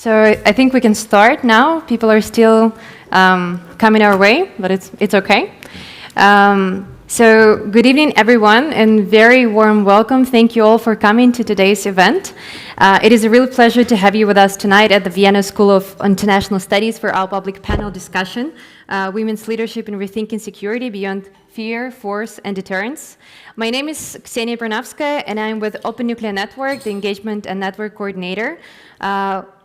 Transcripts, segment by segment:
So I think we can start now. People are still coming our way, but it's okay. So good evening, everyone, and very warm welcome. Thank you all for coming to today's event. It is a real pleasure to have you with us tonight at the Vienna School of International Studies for our public panel discussion, Women's Leadership in Rethinking Security Beyond Fear, Force, and Deterrence. My name is Kseniia Pirnavskaia, and I'm with Open Nuclear Network, the Engagement and Network Coordinator.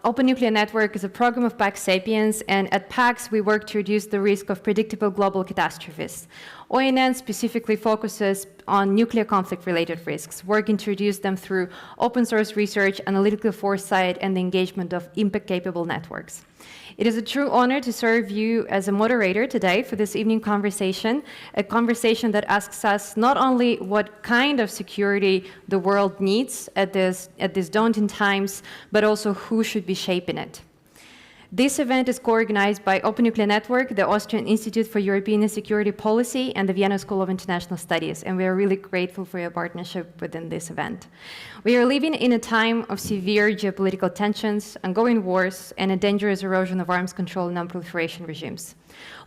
Open Nuclear Network is a program of Pax Sapiens, and at Pax we work to reduce the risk of predictable global catastrophes. ONN specifically focuses on nuclear conflict-related risks, working to reduce them through open source research, analytical foresight, and the engagement of impact-capable networks. It is a true honor to serve you as a moderator today for this evening conversation, a conversation that asks us not only what kind of security the world needs at these daunting times, but also who should be shaping it. This event is co-organized by Open Nuclear Network, the Austrian Institute for European and Security Policy, and the Vienna School of International Studies, and we are really grateful for your partnership within this event. We are living in a time of severe geopolitical tensions, ongoing wars, and a dangerous erosion of arms control and non-proliferation regimes.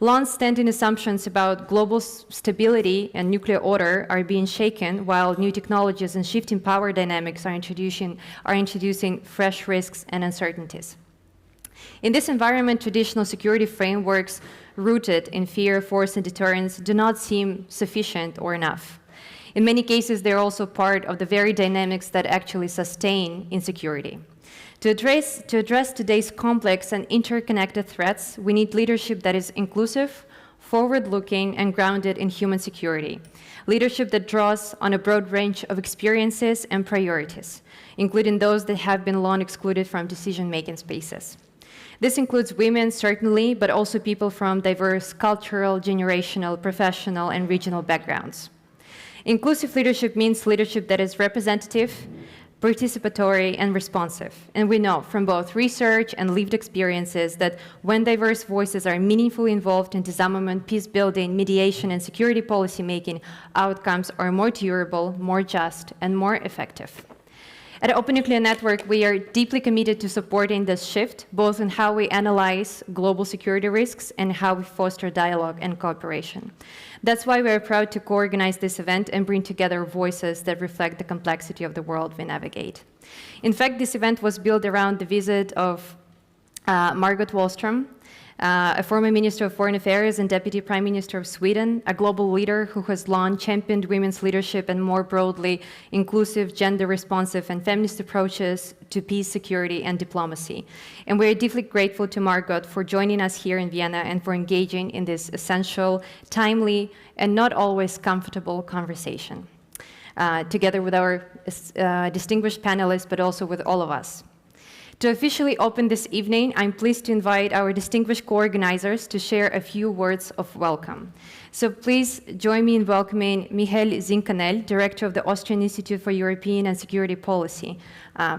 Long-standing assumptions about global stability and nuclear order are being shaken, while new technologies and shifting power dynamics are introducing fresh risks and uncertainties. In this environment, traditional security frameworks rooted in fear, force, and deterrence do not seem sufficient or enough. In many cases, they're also part of the very dynamics that actually sustain insecurity. To address today's complex and interconnected threats, we need leadership that is inclusive, forward-looking, and grounded in human security. Leadership that draws on a broad range of experiences and priorities, including those that have been long excluded from decision-making spaces. This includes women, certainly, but also people from diverse cultural, generational, professional, and regional backgrounds. Inclusive leadership means leadership that is representative, participatory, and responsive. And we know from both research and lived experiences that when diverse voices are meaningfully involved in disarmament, peace building, mediation, and security policy making, outcomes are more durable, more just, and more effective. At Open Nuclear Network, we are deeply committed to supporting this shift, both in how we analyze global security risks and how we foster dialogue and cooperation. That's why we are proud to co-organize this event and bring together voices that reflect the complexity of the world we navigate. In fact, this event was built around the visit of Margot Wallström, a former Minister of Foreign Affairs and Deputy Prime Minister of Sweden, a global leader who has long championed women's leadership and more broadly inclusive, gender-responsive and feminist approaches to peace, security and diplomacy. And we're deeply grateful to Margot for joining us here in Vienna and for engaging in this essential, timely and not always comfortable conversation, together with our distinguished panelists, but also with all of us. To officially open this evening, I'm pleased to invite our distinguished co-organizers to share a few words of welcome. So please join me in welcoming Michael Zinkanel, Director of the Austrian Institute for European and Security Policy,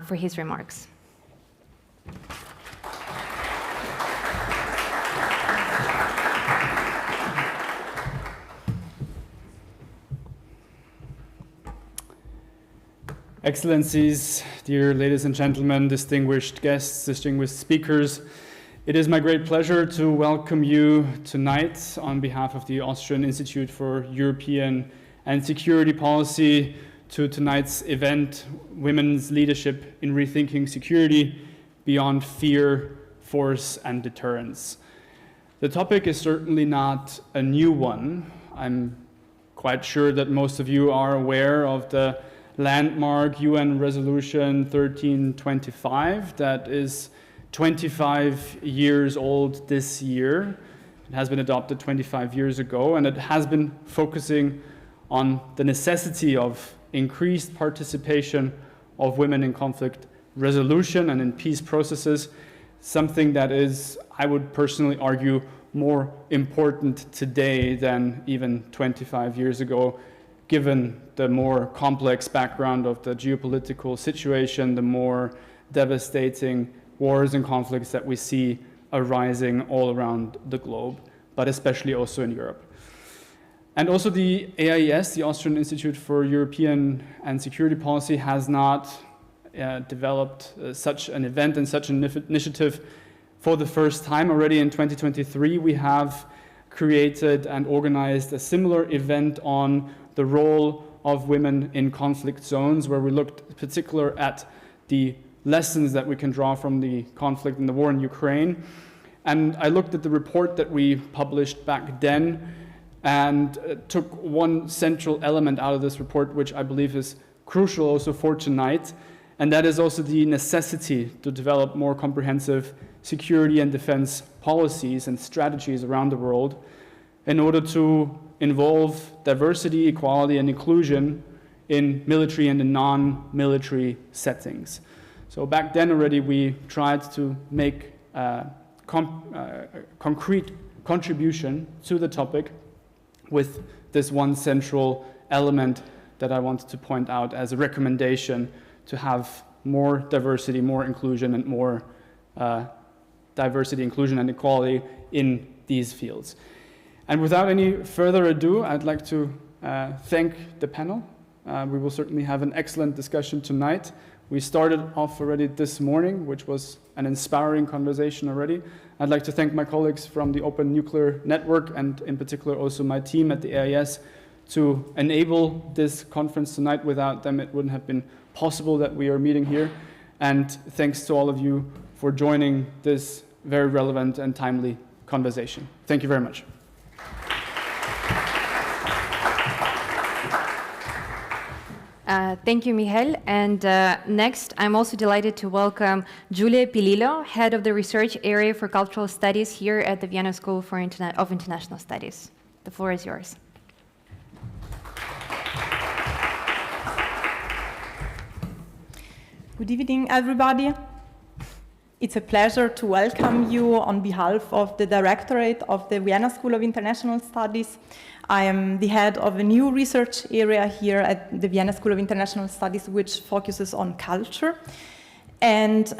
for his remarks. Excellencies, dear ladies and gentlemen, distinguished guests, distinguished speakers, it is my great pleasure to welcome you tonight on behalf of the Austrian Institute for European and Security Policy to tonight's event, Women's Leadership in Rethinking Security Beyond Fear, Force, and Deterrence. The topic is certainly not a new one. I'm quite sure that most of you are aware of the landmark UN Resolution 1325 that is 25 years old this year. It has been adopted 25 years ago, and it has been focusing on the necessity of increased participation of women in conflict resolution and in peace processes, something that is, I would personally argue, more important today than even 25 years ago, given the more complex background of the geopolitical situation, the more devastating wars and conflicts that we see arising all around the globe, but especially also in Europe. And also the AIES, the Austrian Institute for European and Security Policy, has not developed such an event and such an initiative for the first time. Already in 2023, we have created and organized a similar event on the role of women in conflict zones, where we looked in particular at the lessons that we can draw from the conflict and the war in Ukraine. And I looked at the report that we published back then and took one central element out of this report, which I believe is crucial also for tonight, and that is also the necessity to develop more comprehensive security and defense policies and strategies around the world in order to involve diversity, equality, and inclusion in military and in non-military settings. So back then already we tried to make a concrete contribution to the topic with this one central element that I wanted to point out as a recommendation to have more diversity, more inclusion, and more diversity, inclusion, and equality in these fields. And without any further ado, I'd like to thank the panel. We will certainly have an excellent discussion tonight. We started off already this morning, which was an inspiring conversation already. I'd like to thank my colleagues from the Open Nuclear Network and in particular also my team at the AIS to enable this conference tonight. Without them, it wouldn't have been possible that we are meeting here. And thanks to all of you for joining this very relevant and timely conversation. Thank you very much. Thank you, Michael. And next, I'm also delighted to welcome Giulia Pilillo, Head of the Research Area for Cultural Studies here at the Vienna School of International Studies. The floor is yours. Good evening, everybody. It's a pleasure to welcome you on behalf of the Directorate of the Vienna School of International Studies. I am the head of a new research area here at the Vienna School of International Studies, which focuses on culture. And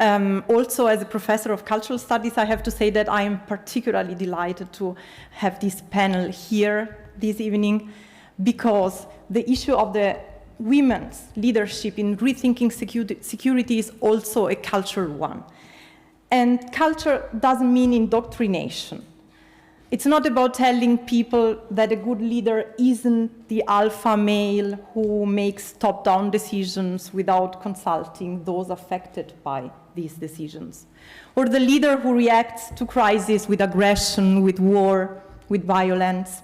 also as a professor of cultural studies, I have to say that I am particularly delighted to have this panel here this evening, because the issue of the women's leadership in rethinking security is also a cultural one. And culture doesn't mean indoctrination. It's not about telling people that a good leader isn't the alpha male who makes top-down decisions without consulting those affected by these decisions, or the leader who reacts to crisis with aggression, with war, with violence.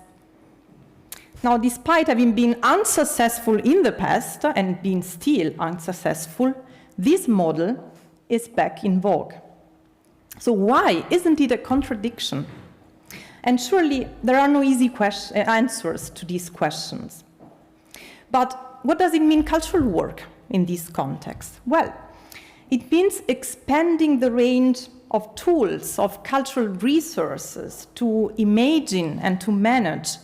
Now, despite having been unsuccessful in the past and being still unsuccessful, this model is back in vogue. So why isn't it a contradiction? And surely there are no easy answers to these questions. But what does it mean, cultural work, in this context? Well, it means expanding the range of tools, of cultural resources to imagine and to manage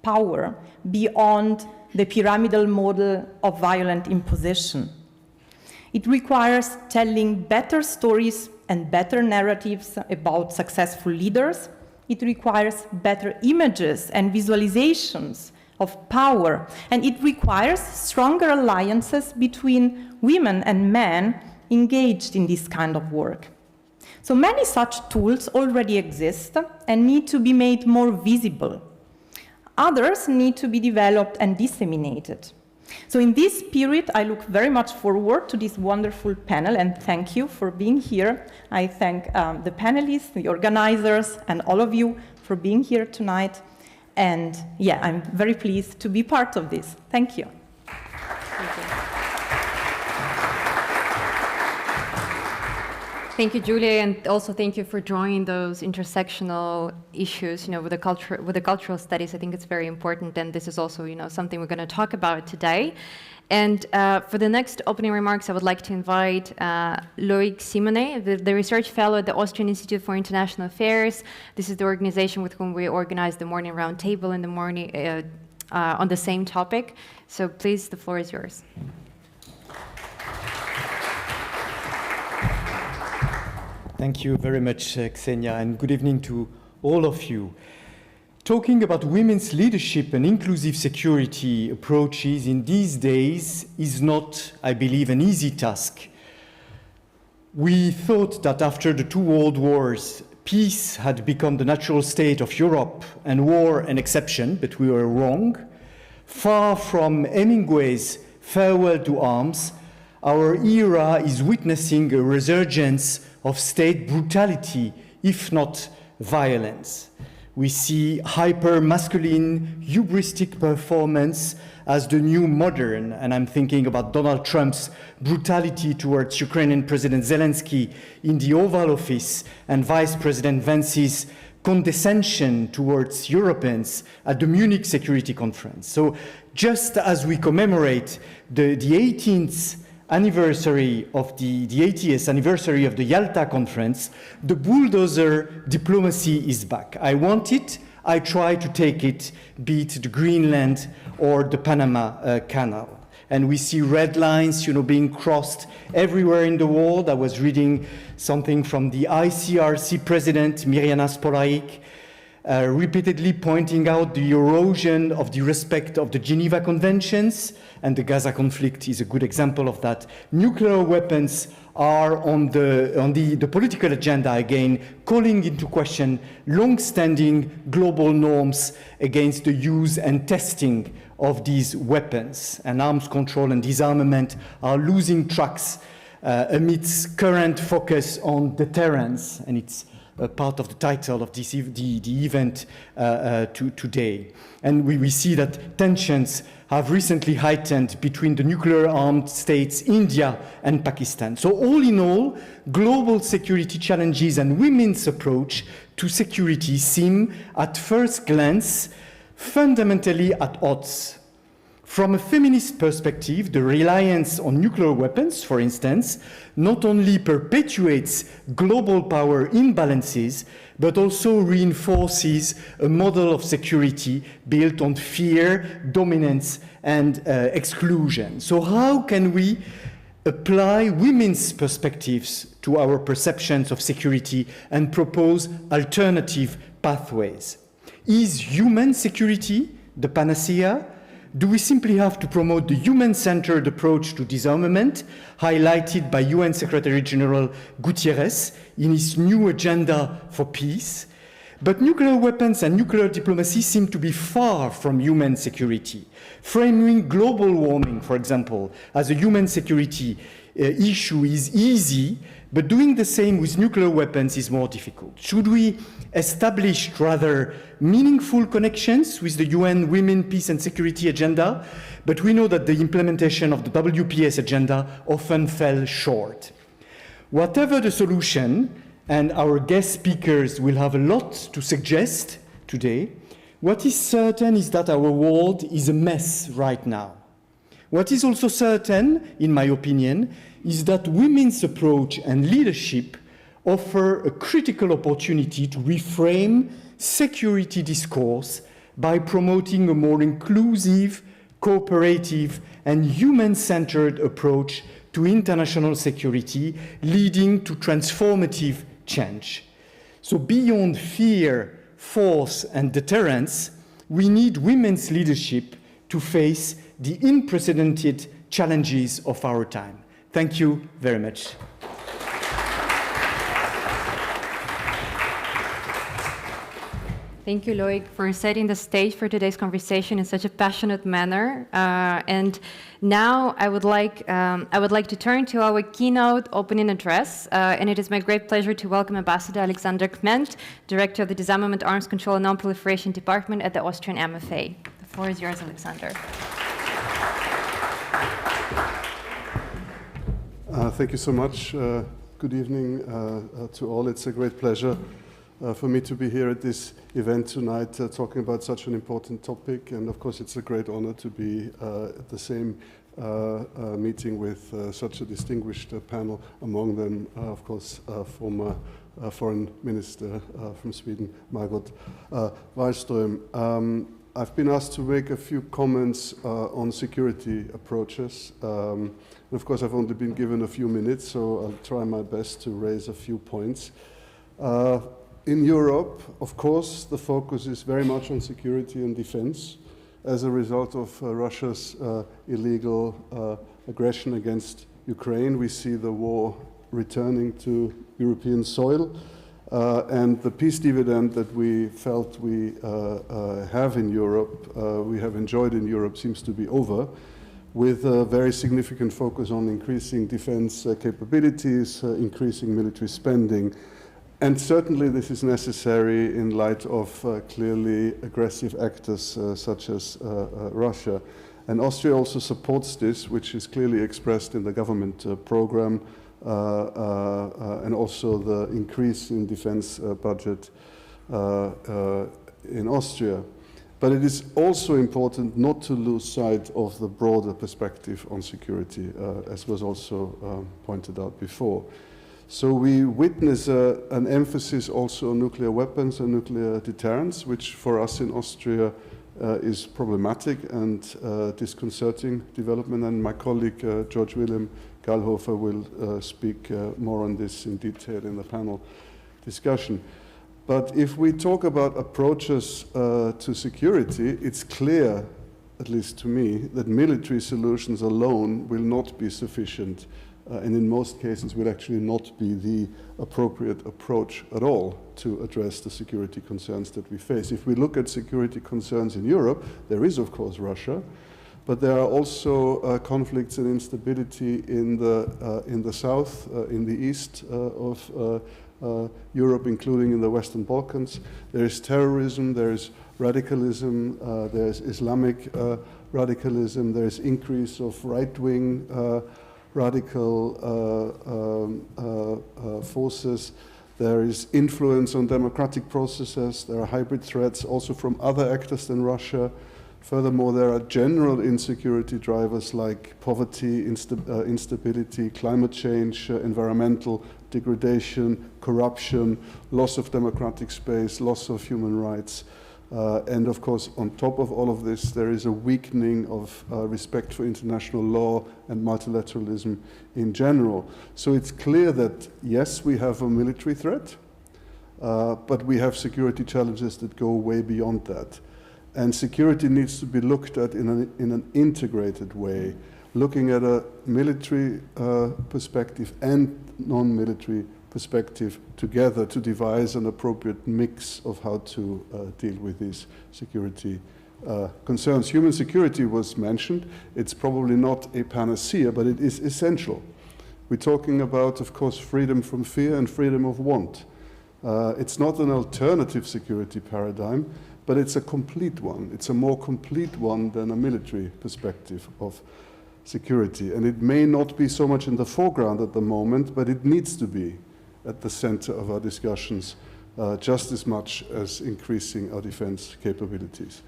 power beyond the pyramidal model of violent imposition. It requires telling better stories and better narratives about successful leaders. It requires better images and visualizations of power, and it requires stronger alliances between women and men engaged in this kind of work. So many such tools already exist and need to be made more visible. Others need to be developed and disseminated. So in this spirit, I look very much forward to this wonderful panel, and thank you for being here. I thank the panelists, the organizers, and all of you for being here tonight. And yeah, I'm very pleased to be part of this. Thank you. Thank you. Thank you, Giulia, and also thank you for drawing those intersectional issues, with the cultural studies. I think it's very important, and this is also, something we're going to talk about today. And for the next opening remarks, I would like to invite Loïc Simonet, the research fellow at the Austrian Institute for International Affairs. This is the organization with whom we organized the morning roundtable in the morning on the same topic. So please, the floor is yours. Thank you very much, Kseniia, and good evening to all of you. Talking about women's leadership and inclusive security approaches in these days is not, I believe, an easy task We thought that after the two world wars, peace had become the natural state of Europe and war an exception, but we were wrong. Far from Hemingway's Farewell to Arms, our era is witnessing a resurgence of state brutality, if not violence. We see hyper-masculine, hubristic performance as the new modern, and I'm thinking about Donald Trump's brutality towards Ukrainian President Zelensky in the Oval Office and Vice President Vance's condescension towards Europeans at the Munich Security Conference. So just as we commemorate the 18th anniversary of the 80th anniversary of the Yalta Conference, the bulldozer diplomacy is back. I want it, I try to take it, be it the Greenland or the Panama Canal. And we see red lines, being crossed everywhere in the world. I was reading something from the ICRC president, Mirjana Spolaik, repeatedly pointing out the erosion of the respect of the Geneva Conventions, and the Gaza conflict is a good example of that. Nuclear weapons are on the political agenda again, calling into question long-standing global norms against the use and testing of these weapons. And arms control and disarmament are losing tracks amidst current focus on deterrence, and it's part of the title of this the event today. And we see that tensions have recently heightened between the nuclear-armed states, India and Pakistan. So all in all, global security challenges and women's approach to security seem, at first glance, fundamentally at odds. From a feminist perspective, the reliance on nuclear weapons, for instance, not only perpetuates global power imbalances, but also reinforces a model of security built on fear, dominance, and exclusion. So how can we apply women's perspectives to our perceptions of security and propose alternative pathways? Is human security the panacea? Do we simply have to promote the human-centered approach to disarmament, highlighted by UN Secretary General Guterres in his new agenda for peace? But nuclear weapons and nuclear diplomacy seem to be far from human security. Framing global warming, for example, as a human security issue is easy, but doing the same with nuclear weapons is more difficult. Should we establish rather meaningful connections with the UN Women, Peace and Security agenda? But we know that the implementation of the WPS agenda often fell short. Whatever the solution, and our guest speakers will have a lot to suggest today, what is certain is that our world is a mess right now. What is also certain, in my opinion, is that women's approach and leadership offer a critical opportunity to reframe security discourse by promoting a more inclusive, cooperative, and human-centered approach to international security, leading to transformative change. So beyond fear, force, and deterrence, we need women's leadership to face the unprecedented challenges of our time. Thank you very much. Thank you, Loic, for setting the stage for today's conversation in such a passionate manner. And now I would like to turn to our keynote opening address. And it is my great pleasure to welcome Ambassador Alexander Kment, Director of the Disarmament, Arms Control and Non-Proliferation Department at the Austrian MFA. The floor is yours, Alexander. Thank you so much. Good evening to all. It's a great pleasure for me to be here at this event tonight talking about such an important topic, and of course it's a great honor to be at the same meeting with such a distinguished panel, among them of course former Foreign Minister from Sweden, Margot Wallström. I've been asked to make a few comments on security approaches. And of course I've only been given a few minutes, so I'll try my best to raise a few points. In Europe, of course, the focus is very much on security and defense as a result of Russia's illegal aggression against Ukraine. We see the war returning to European soil. And the peace dividend that we felt we have in Europe, we have enjoyed in Europe, seems to be over, with a very significant focus on increasing defense capabilities, increasing military spending. And certainly this is necessary in light of clearly aggressive actors such as Russia. And Austria also supports this, which is clearly expressed in the government program, and also the increase in defense budget in Austria. But it is also important not to lose sight of the broader perspective on security, as was also pointed out before. So we witness an emphasis also on nuclear weapons and nuclear deterrence, which for us in Austria is problematic and disconcerting development. And my colleague George-Wilhelm Gallhofer will speak more on this in detail in the panel discussion. But if we talk about approaches to security, it's clear, at least to me, that military solutions alone will not be sufficient, and in most cases will actually not be the appropriate approach at all to address the security concerns that we face. If we look at security concerns in Europe, there is of course Russia, but there are also conflicts and instability in the south, in the east of Europe, including in the Western Balkans. There is terrorism, there is radicalism, there is Islamic radicalism, there is increase of right-wing radical forces, there is influence on democratic processes, there are hybrid threats also from other actors than Russia. Furthermore, there are general insecurity drivers like poverty, instability, climate change, environmental degradation, corruption, loss of democratic space, loss of human rights. And of course, on top of all of this, there is a weakening of respect for international law and multilateralism in general. So it's clear that, yes, we have a military threat, but we have security challenges that go way beyond that. And security needs to be looked at in an integrated way, looking at a military perspective and non-military perspective together to devise an appropriate mix of how to deal with these security concerns. Human security was mentioned. It's probably not a panacea, but it is essential. We're talking about, of course, freedom from fear and freedom of want. It's not an alternative security paradigm, but it's a complete one. It's a more complete one than a military perspective of security. And it may not be so much in the foreground at the moment, but it needs to be at the center of our discussions just as much as increasing our defense capabilities.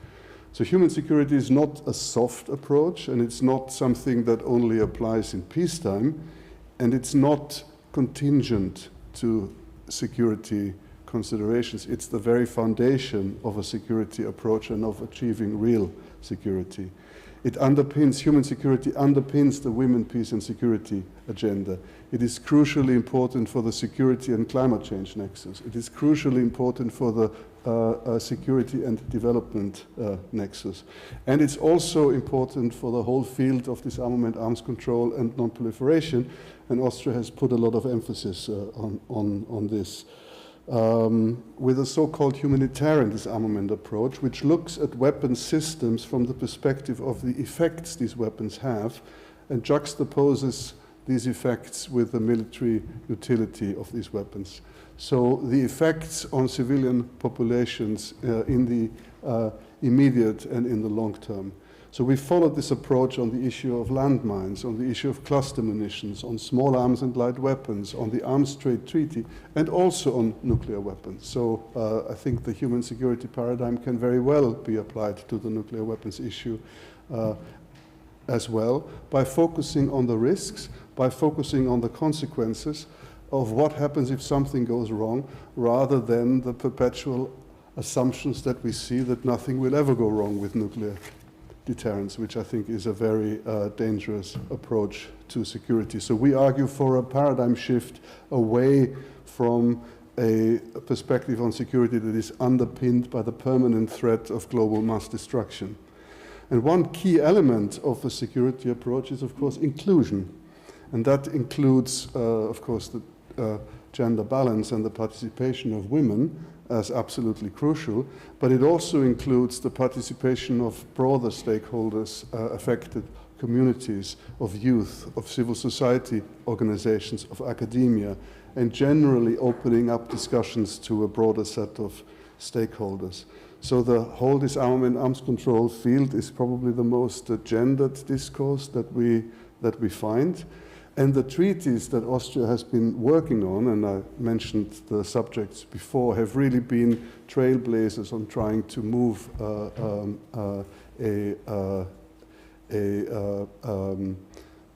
So human security is not a soft approach, and it's not something that only applies in peacetime, and it's not contingent to security considerations. It's the very foundation of a security approach and of achieving real security. It underpins, human security underpins the women, peace and security agenda. It is crucially important for the security and climate change nexus. It is crucially important for the security and development nexus. And it's also important for the whole field of disarmament, arms control and non-proliferation. And Austria has put a lot of emphasis on this. With a so-called humanitarian disarmament approach, which looks at weapon systems from the perspective of the effects these weapons have and juxtaposes these effects with the military utility of these weapons. So the effects on civilian populations in the immediate and in the long term. So we followed this approach on the issue of landmines, on the issue of cluster munitions, on small arms and light weapons, on the Arms Trade Treaty, and also on nuclear weapons. So I think the human security paradigm can very well be applied to the nuclear weapons issue as well, by focusing on the risks, by focusing on the consequences of what happens if something goes wrong, rather than the perpetual assumptions that we see that nothing will ever go wrong with nuclear deterrence, which I think is a very dangerous approach to security. So we argue for a paradigm shift away from a perspective on security that is underpinned by the permanent threat of global mass destruction. And one key element of a security approach is, of course, inclusion. And that includes, of course, the gender balance and the participation of women as absolutely crucial, but it also includes the participation of broader stakeholders, affected communities, of youth, of civil society organizations, of academia, and generally opening up discussions to a broader set of stakeholders. So the whole disarmament arms control field is probably the most gendered discourse that we find. And the treaties that Austria has been working on, and I mentioned the subjects before, have really been trailblazers on trying to move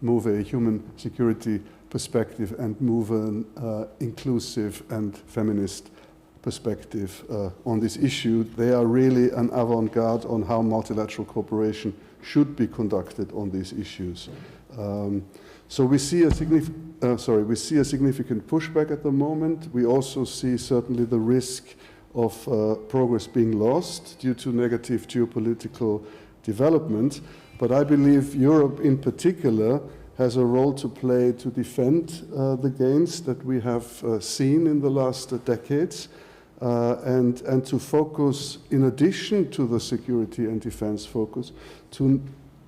move a human security perspective and move an inclusive and feminist perspective on this issue. They are really an avant-garde on how multilateral cooperation should be conducted on these issues. So we see a significant pushback at the moment. We also see certainly the risk of progress being lost due to negative geopolitical development. But I believe Europe in particular has a role to play to defend the gains that we have seen in the last decades and to focus, in addition to the security and defense focus, to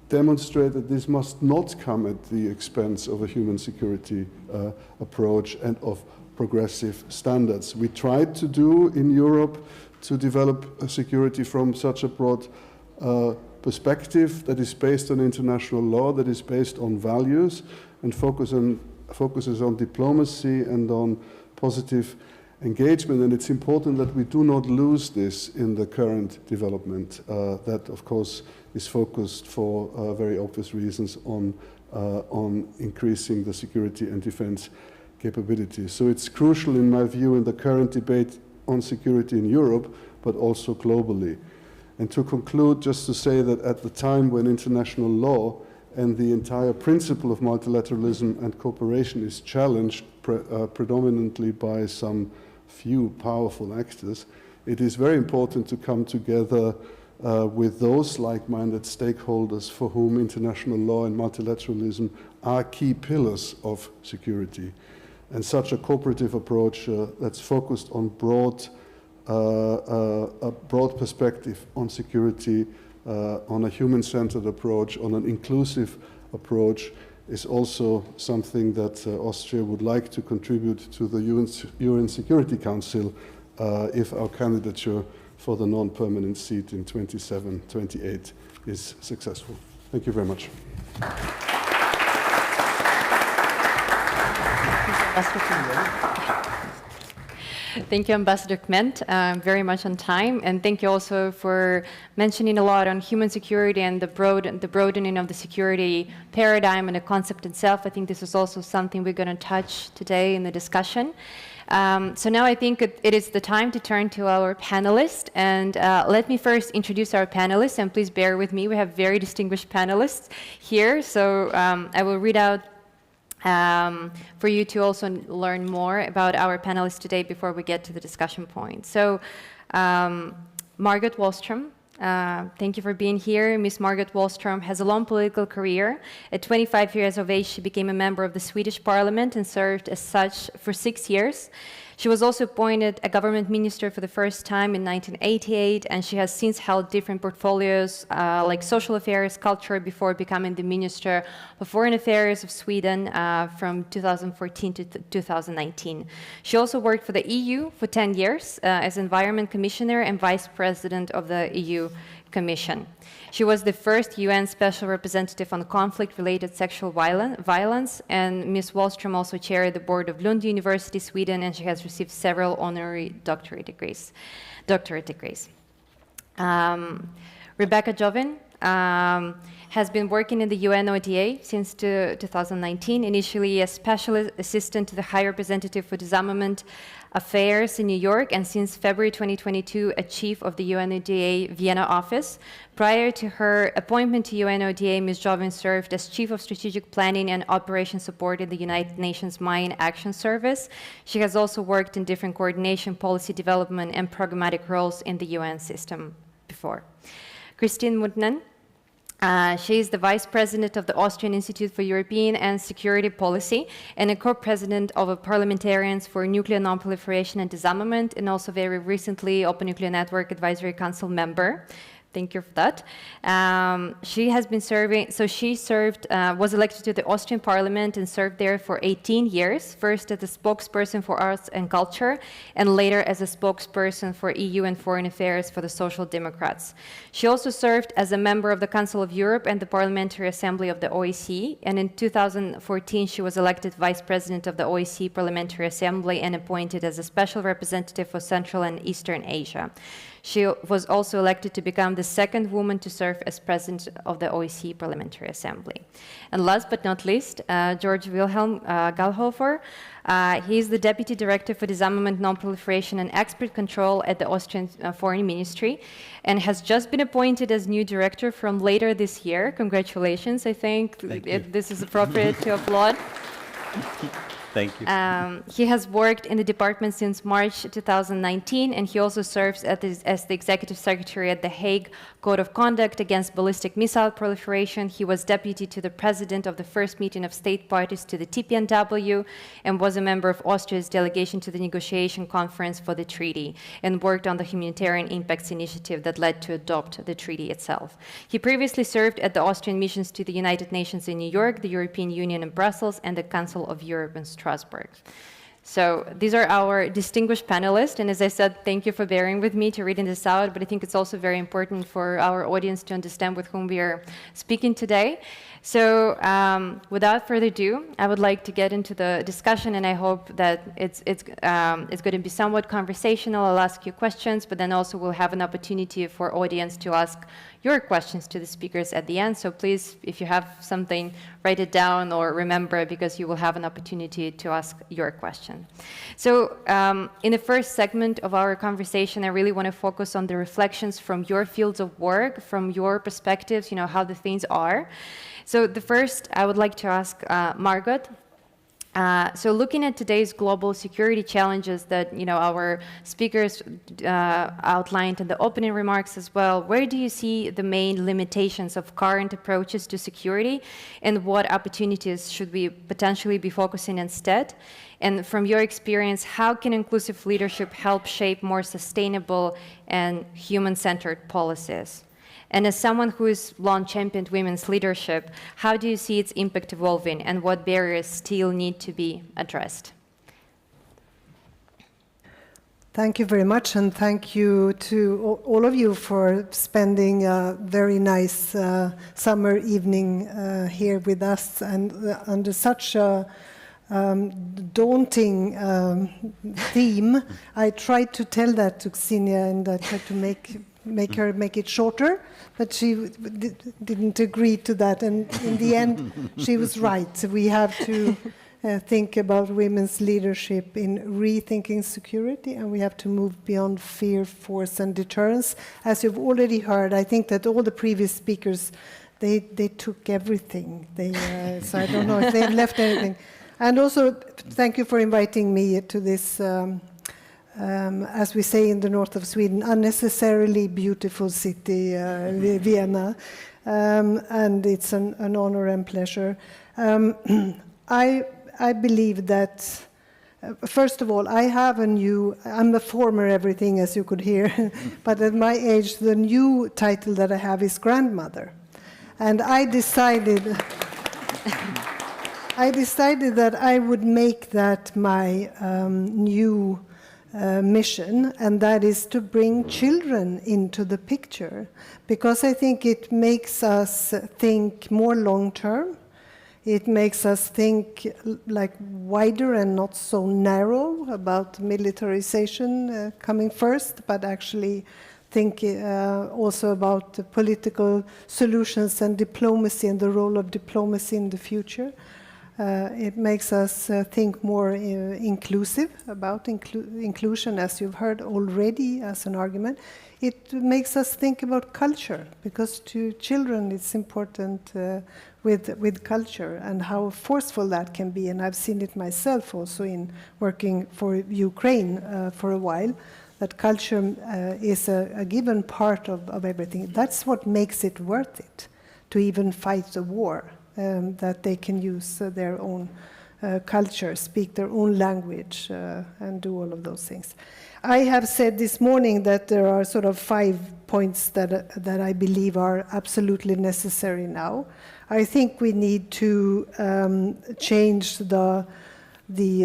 demonstrate that this must not come at the expense of a human security approach and of progressive standards. We tried to do in Europe to develop a security from such a broad perspective that is based on international law, that is based on values, and focuses on diplomacy and on positive engagement. And it's important that we do not lose this in the current development that, of course, is focused for very obvious reasons on increasing the security and defense capabilities. So it's crucial, in my view, in the current debate on security in Europe, but also globally. And to conclude, just to say that at the time when international law and the entire principle of multilateralism and cooperation is challenged predominantly by some few powerful actors, it is very important to come together with those like-minded stakeholders for whom international law and multilateralism are key pillars of security. And such a cooperative approach that's focused on a broad perspective on security, on a human-centered approach, on an inclusive approach, is also something that Austria would like to contribute to the UN Security Council if our candidature for the non-permanent seat in 27-28 is successful. Thank you very much. Thank you, Ambassador Kment, very much on time, and thank you also for mentioning a lot on human security and the broadening of the security paradigm and the concept itself. I think this is also something we're going to touch today in the discussion. So now I think it is the time to turn to our panelists, and let me first introduce our panelists, and please bear with me, we have very distinguished panelists here, so I will read out for you to also learn more about our panelists today before we get to the discussion point. So, Margot Wallström, thank you for being here. Ms. Margot Wallström has a long political career. At 25 years of age, she became a member of the Swedish Parliament and served as such for 6 years. She was also appointed a government minister for the first time in 1988, and she has since held different portfolios like social affairs, culture, before becoming the Minister for Foreign Affairs of Sweden from 2014 to 2019. She also worked for the EU for 10 years as Environment Commissioner and Vice President of the EU Commission. She was the first UN Special Representative on conflict-related sexual violence, and Ms. Wallström also chaired the board of Lund University, Sweden, and she has received several honorary doctorate degrees. Rebecca Jovin has been working in the UNODA since 2019, initially as Special Assistant to the High Representative for Disarmament Affairs in New York, and since February 2022, a chief of the UNODA Vienna office. Prior to her appointment to UNODA, Ms. Jovin served as Chief of Strategic Planning and Operation Support in the United Nations Mine Action Service. She has also worked in different coordination, policy development, and programmatic roles in the UN system before. Christine Muttonen She is the Vice President of the Austrian Institute for European and Security Policy and a co-president of a Parliamentarians for Nuclear Non-Proliferation and Disarmament, and also very recently Open Nuclear Network Advisory Council member. Thank you for that. She has been serving, so she served, was elected to the Austrian Parliament and served there for 18 years, first as a spokesperson for arts and culture, and later as a spokesperson for EU and foreign affairs for the Social Democrats. She also served as a member of the Council of Europe and the Parliamentary Assembly of the OSCE, and in 2014 she was elected Vice President of the OSCE Parliamentary Assembly and appointed as a special representative for Central and Eastern Asia. She was also elected to become the second woman to serve as president of the OSCE Parliamentary Assembly. And last but not least, George-Wilhelm Gallhofer. He is the Deputy Director for Disarmament, Non-Proliferation and Export Control at the Austrian Foreign Ministry and has just been appointed as new director from later this year. Congratulations, I think. This is appropriate to applaud. Thank you. He has worked in the department since March 2019, and he also serves as the Executive Secretary at the Hague Code of Conduct Against Ballistic Missile Proliferation. He was deputy to the president of the first meeting of state parties to the TPNW and was a member of Austria's delegation to the negotiation conference for the treaty and worked on the humanitarian impacts initiative that led to adopt the treaty itself. He previously served at the Austrian missions to the United Nations in New York, the European Union in Brussels, and the Council of Europe in Strasbourg. So these are our distinguished panelists, and as I said, thank you for bearing with me to reading this out, but I think it's also very important for our audience to understand with whom we are speaking today. So without further ado, I would like to get into the discussion, and I hope that it's going to be somewhat conversational. I'll ask you questions, but then also we'll have an opportunity for audience to ask your questions to the speakers at the end. So please, if you have something, write it down or remember, because you will have an opportunity to ask your question. So in the first segment of our conversation, I really want to focus on the reflections from your fields of work, from your perspectives, how the things are. So the first, I would like to ask Margot. So looking at today's global security challenges that our speakers outlined in the opening remarks as well, where do you see the main limitations of current approaches to security, and what opportunities should we potentially be focusing instead? And from your experience, how can inclusive leadership help shape more sustainable and human-centered policies? And as someone who has long championed women's leadership, how do you see its impact evolving, and what barriers still need to be addressed? Thank you very much, and thank you to all of you for spending a very nice summer evening here with us, and under such a daunting theme. I tried to tell that to Kseniia, and I tried to make her make it shorter, but she didn't agree to that, and in the end she was right. We have to think about women's leadership in rethinking security, and we have to move beyond fear, force and deterrence. As you've already heard, I think that all the previous speakers, they took everything. So I don't know if they've left anything. And also thank you for inviting me to this as we say in the north of Sweden, unnecessarily beautiful city, Vienna, and it's an honor and pleasure. I believe that, first of all, I'm a former everything, as you could hear, but at my age, the new title that I have is grandmother. And I decided that I would make that my new mission, and that is to bring children into the picture, because I think it makes us think more long-term. It makes us think like wider and not so narrow about militarization coming first, but actually think also about the political solutions and diplomacy and the role of diplomacy in the future. It makes us think more inclusive about inclusion, as you've heard already as an argument. It makes us think about culture, because to children it's important with culture and how forceful that can be. And I've seen it myself also in working for Ukraine for a while, that culture is a given part of everything. That's what makes it worth it, to even fight the war, that they can use their own culture, speak their own language, and do all of those things. I have said this morning that there are sort of 5 points that I believe are absolutely necessary now. I think we need to change the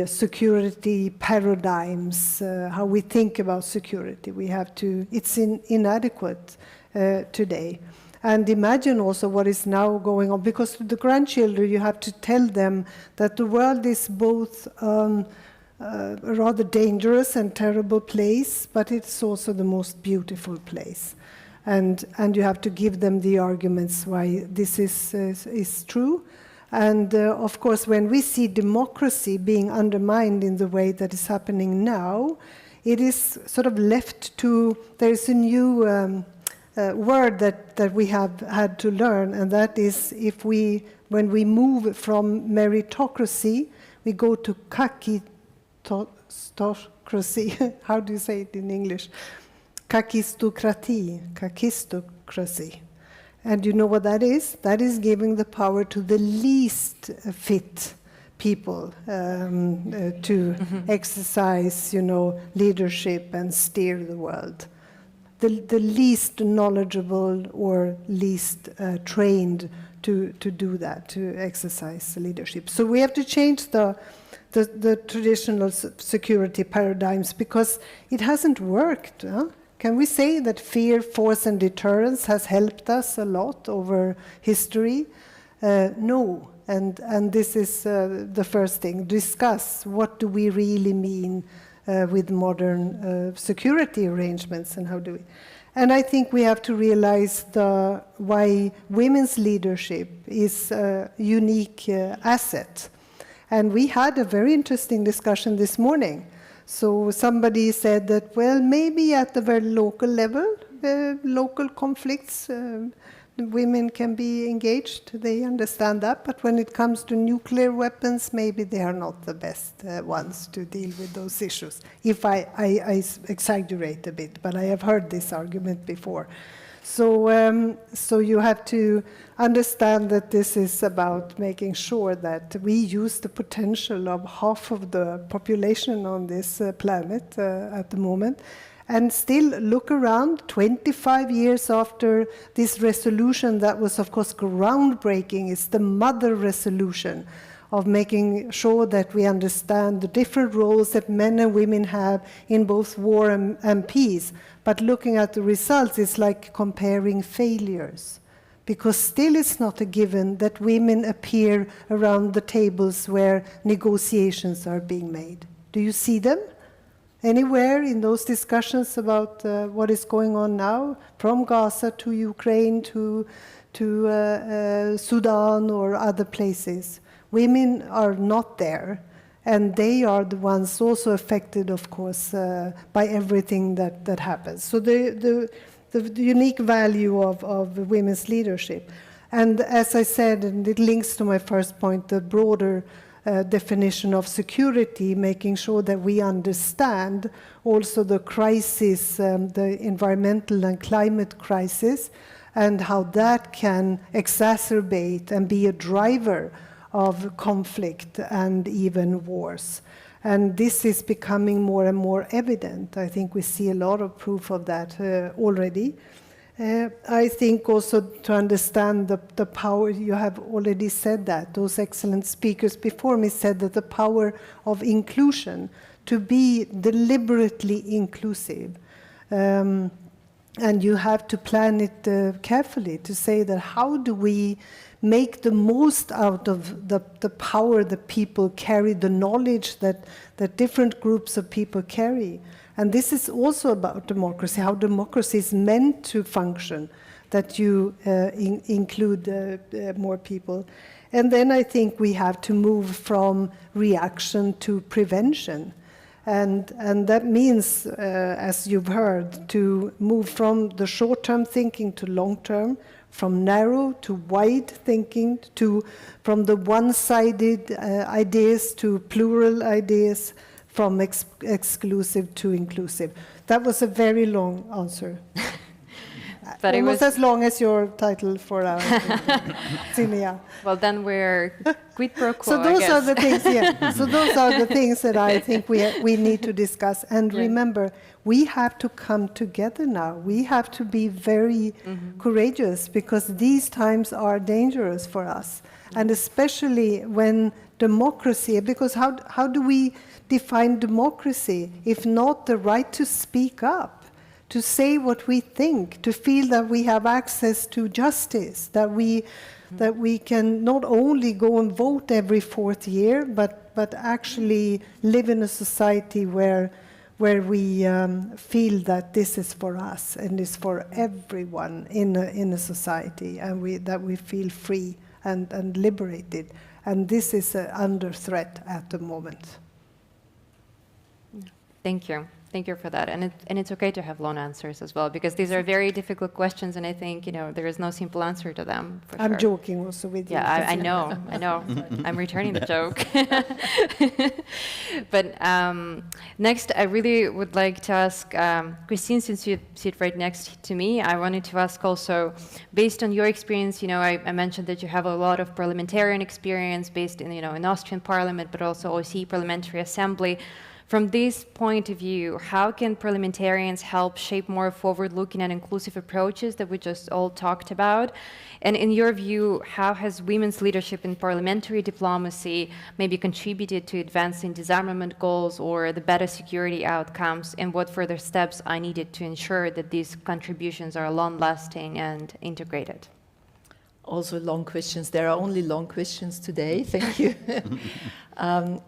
security paradigms, how we think about security. We have to, it's inadequate today. And imagine also what is now going on, because to the grandchildren you have to tell them that the world is both a rather dangerous and terrible place, but it's also the most beautiful place. And you have to give them the arguments why this is true. And of course, when we see democracy being undermined in the way that is happening now, it is sort of left to, there is a new word that we have had to learn, and that is when we move from meritocracy, we go to kakistocracy. How do you say it in English? Kakistocracy. And you know what that is? That is giving the power to the least fit people to exercise, leadership and steer the world. The least knowledgeable or least trained to do that, to exercise leadership. So we have to change the traditional security paradigms, because it hasn't worked. Huh? Can we say that fear, force, and deterrence has helped us a lot over history? No. And this is the first thing. Discuss what do we really mean with modern security arrangements, and how do we? And I think we have to realize why women's leadership is a unique asset. And we had a very interesting discussion this morning. So somebody said that, well, maybe at the very local level, local conflicts, women can be engaged, they understand that, but when it comes to nuclear weapons, maybe they are not the best ones to deal with those issues. If I exaggerate a bit, but I have heard this argument before. So you have to understand that this is about making sure that we use the potential of half of the population on this planet at the moment, and still look around 25 years after this resolution that was, of course, groundbreaking. It's the mother resolution of making sure that we understand the different roles that men and women have in both war and peace. But looking at the results, it's like comparing failures, because still it's not a given that women appear around the tables where negotiations are being made. Do you see them anywhere in those discussions about what is going on now, from Gaza to Ukraine to Sudan or other places? Women are not there, and they are the ones also affected, of course, by everything that happens. So the unique value of women's leadership. And as I said, and it links to my first point, the broader definition of security, making sure that we understand also the crisis, the environmental and climate crisis, and how that can exacerbate and be a driver of conflict and even wars. And this is becoming more and more evident. I think we see a lot of proof of that already. I think also to understand the power, you have already said that, those excellent speakers before me said that the power of inclusion, to be deliberately inclusive. And you have to plan it carefully, to say that how do we make the most out of the power that people carry, the knowledge that different groups of people carry. And this is also about democracy, how democracy is meant to function, that you include more people. And then I think we have to move from reaction to prevention. And that means, as you've heard, to move from the short-term thinking to long-term, from narrow to wide thinking, from the one-sided ideas to plural ideas, from exclusive to inclusive. That was a very long answer. But almost as long as your title for our Kseniia. Well, then we're quid pro quo. So those are the things. Yeah. So those are the things that I think we need to discuss. And remember, we have to come together now. We have to be very courageous, because these times are dangerous for us, and especially when democracy. Because how do we define democracy if not the right to speak up? To say what we think, to feel that we have access to justice, that we can not only go and vote every 4th year, but actually live in a society where we feel that this is for us and is for everyone in a society, and that we feel free and liberated. And this is under threat at the moment. Thank you. Thank you for that. And it's okay to have long answers as well, because these are very difficult questions, and I think, there is no simple answer to them. I'm joking also with you. Yeah, I know. I'm returning the joke. But next, I really would like to ask Christine, since you sit right next to me, I wanted to ask also, based on your experience, I mentioned that you have a lot of parliamentarian experience based in, in Austrian Parliament, but also OSCE Parliamentary Assembly. From this point of view, how can parliamentarians help shape more forward-looking and inclusive approaches that we just all talked about? And in your view, how has women's leadership in parliamentary diplomacy maybe contributed to advancing disarmament goals or the better security outcomes, and what further steps are needed to ensure that these contributions are long-lasting and integrated? Also long questions. There are only long questions today. Thank you.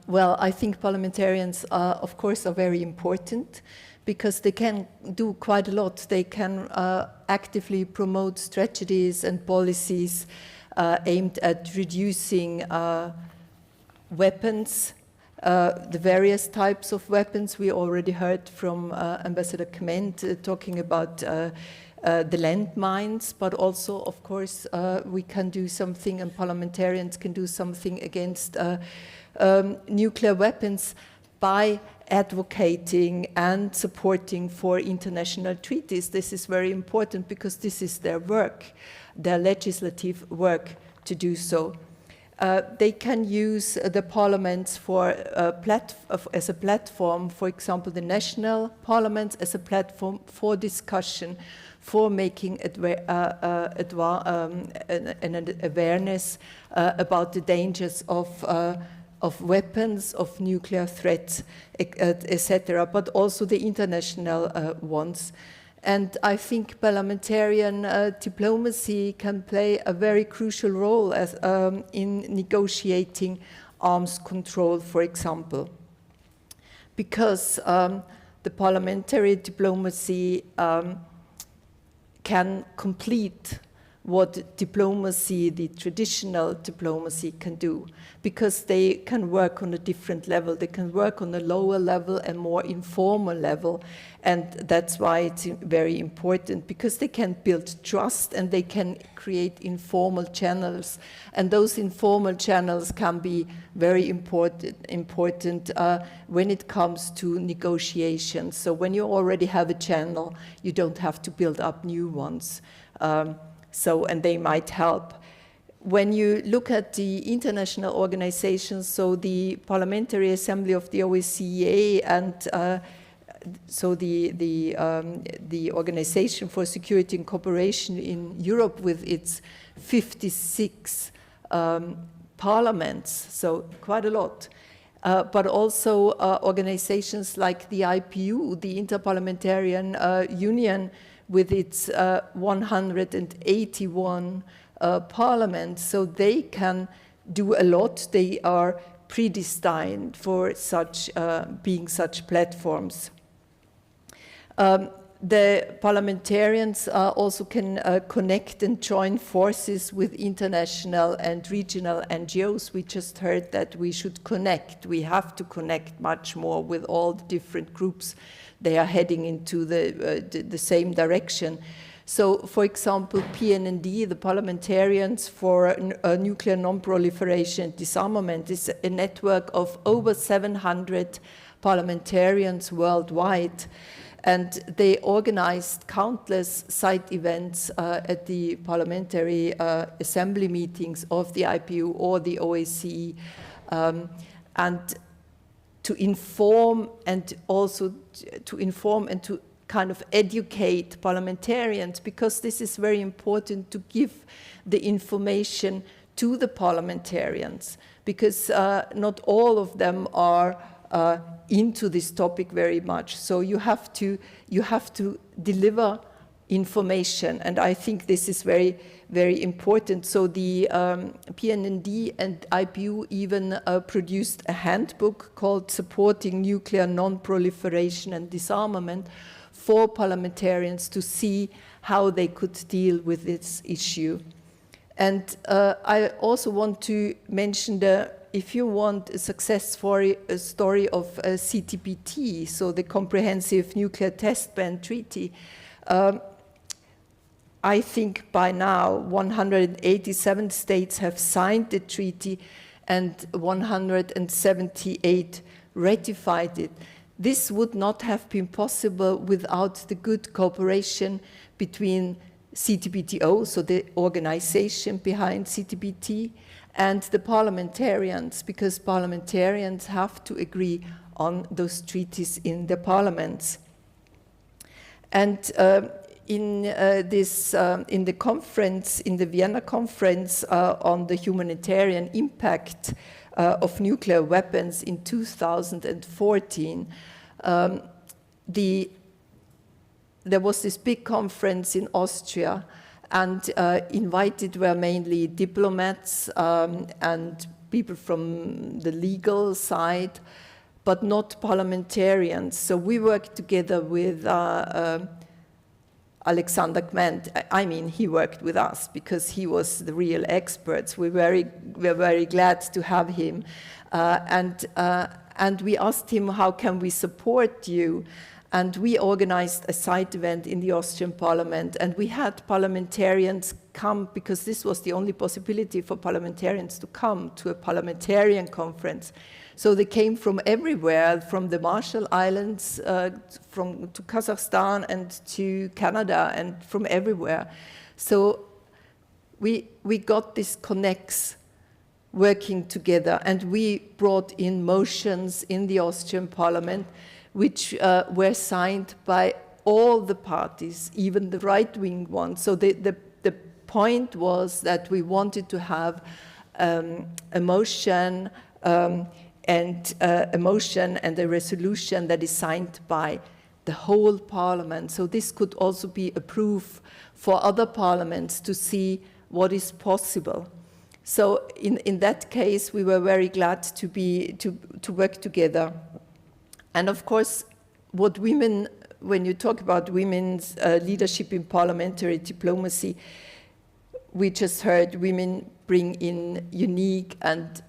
Well, I think parliamentarians, of course, are very important, because they can do quite a lot. They can actively promote strategies and policies aimed at reducing weapons, the various types of weapons. We already heard from Ambassador Kement talking about the landmines, but also, of course, we can do something, and parliamentarians can do something against nuclear weapons by advocating and supporting for international treaties. This is very important, because this is their work, their legislative work to do so. They can use the parliaments as a platform, for example, the national parliaments as a platform for discussion, for making an awareness about the dangers of weapons, of nuclear threats, etc., but also the international ones. And I think parliamentarian diplomacy can play a very crucial role in negotiating arms control, for example, because the parliamentary diplomacy can complete what diplomacy, the traditional diplomacy, can do, because they can work on a different level. They can work on a lower level and more informal level, and that's why it's very important, because they can build trust and they can create informal channels, and those informal channels can be very important when it comes to negotiations. So when you already have a channel, you don't have to build up new ones. And they might help. When you look at the international organizations, so the Parliamentary Assembly of the OSCE and so the Organization for Security and Cooperation in Europe with its 56 parliaments, so quite a lot. But also organizations like the IPU, the Interparliamentarian Union, with its 181 parliaments, so they can do a lot. They are predestined for such being such platforms. The parliamentarians also can connect and join forces with international and regional NGOs. We just heard that we should connect. We have to connect much more with all the different groups. They are heading into the same direction. So, for example, PNND, the Parliamentarians for Nuclear Non-Proliferation and Disarmament, is a network of over 700 parliamentarians worldwide. And they organized countless side events at the parliamentary assembly meetings of the IPU or the OSCE, and to inform and also to kind of educate parliamentarians, because this is very important to give the information to the parliamentarians, because not all of them are into this topic very much. So you have to deliver information, and I think this is very, very important. So the PNND and IPU even produced a handbook called Supporting Nuclear Non-Proliferation and Disarmament for parliamentarians to see how they could deal with this issue. And I also want to mention if you want a success story of CTBT, so the Comprehensive Nuclear Test Ban Treaty, I think by now 187 states have signed the treaty and 178 ratified it. This would not have been possible without the good cooperation between CTBTO, so the organization behind CTBT, and the parliamentarians, because parliamentarians have to agree on those treaties in the parliaments. And in the conference, in the Vienna conference on the humanitarian impact of nuclear weapons in 2014, there was this big conference in Austria, and invited were mainly diplomats and people from the legal side, but not parliamentarians. So we worked together with Alexander Gment. I mean, he worked with us because he was the real expert. We're very glad to have him. And we asked him, how can we support you? And we organized a side event in the Austrian parliament, and we had parliamentarians come, because this was the only possibility for parliamentarians to come to a parliamentarian conference. So they came from everywhere, from the Marshall Islands to Kazakhstan and to Canada, and from everywhere. So we got these connects working together, and we brought in motions in the Austrian parliament which were signed by all the parties, even the right-wing ones. So the point was that we wanted to have a motion and a resolution that is signed by the whole parliament. So this could also be a proof for other parliaments to see what is possible. So in that case, we were very glad to work together. And of course, when you talk about women's leadership in parliamentary diplomacy, we just heard women bring in unique and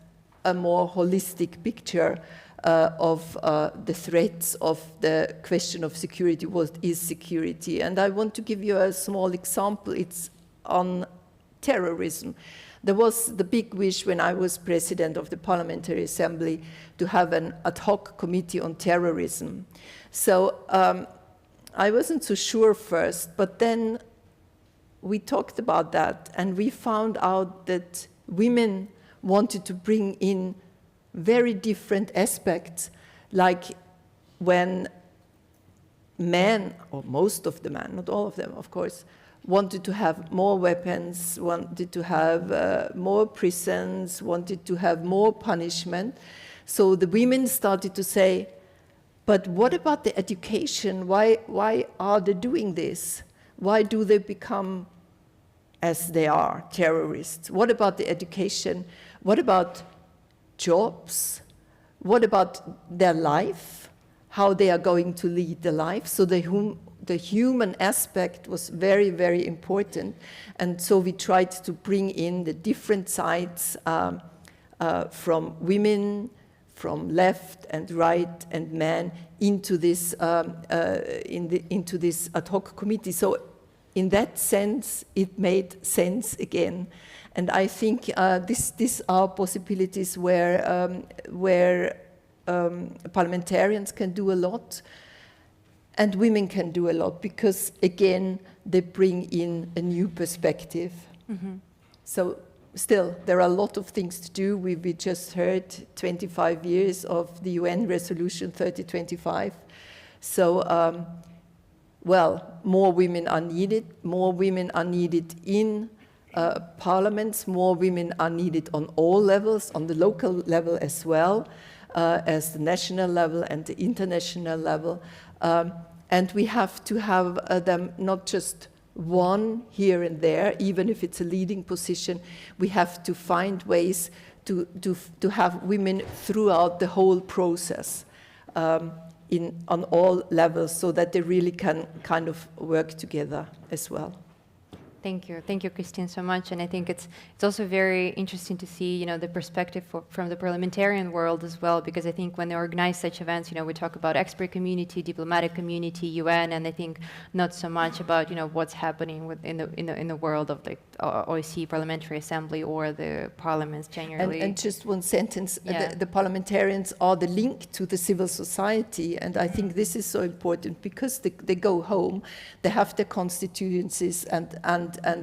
a more holistic picture of the threats of the question of security. What is security? And I want to give you a small example. It's on terrorism. There was the big wish when I was president of the Parliamentary Assembly to have an ad hoc committee on terrorism. So I wasn't so sure first, but then we talked about that, and we found out that women wanted to bring in very different aspects, like when men, or most of the men, not all of them, of course, wanted to have more weapons, wanted to have more prisons, wanted to have more punishment. So the women started to say, but what about the education? Why are they doing this? Why do they become, as they are, terrorists? What about the education? What about jobs? What about their life? How they are going to lead their life? So the human aspect was very, very important. And so we tried to bring in the different sides from women, from left and right and men into this into this ad hoc committee. So in that sense, it made sense again. And I think these are possibilities where parliamentarians can do a lot. And women can do a lot because, again, they bring in a new perspective. So still, there are a lot of things to do. We just heard 25 years of the UN Resolution 3025. So, well, more women are needed. More women are needed in parliaments. More women are needed on all levels, on the local level as well, as the national level and the international level. And we have to have them not just one here and there, even if it's a leading position. We have to find ways to have women throughout the whole process on all levels, so that they really can kind of work together as well. Thank you, Christine, so much. And I think it's also very interesting to see, the perspective from the parliamentarian world as well, because I think when they organize such events, we talk about expert community, diplomatic community, UN, and I think not so much about, what's happening in the world of the OSCE Parliamentary Assembly or the parliaments generally. And just one sentence, the parliamentarians are the link to the civil society, and I think this is so important because they go home, they have their constituencies, and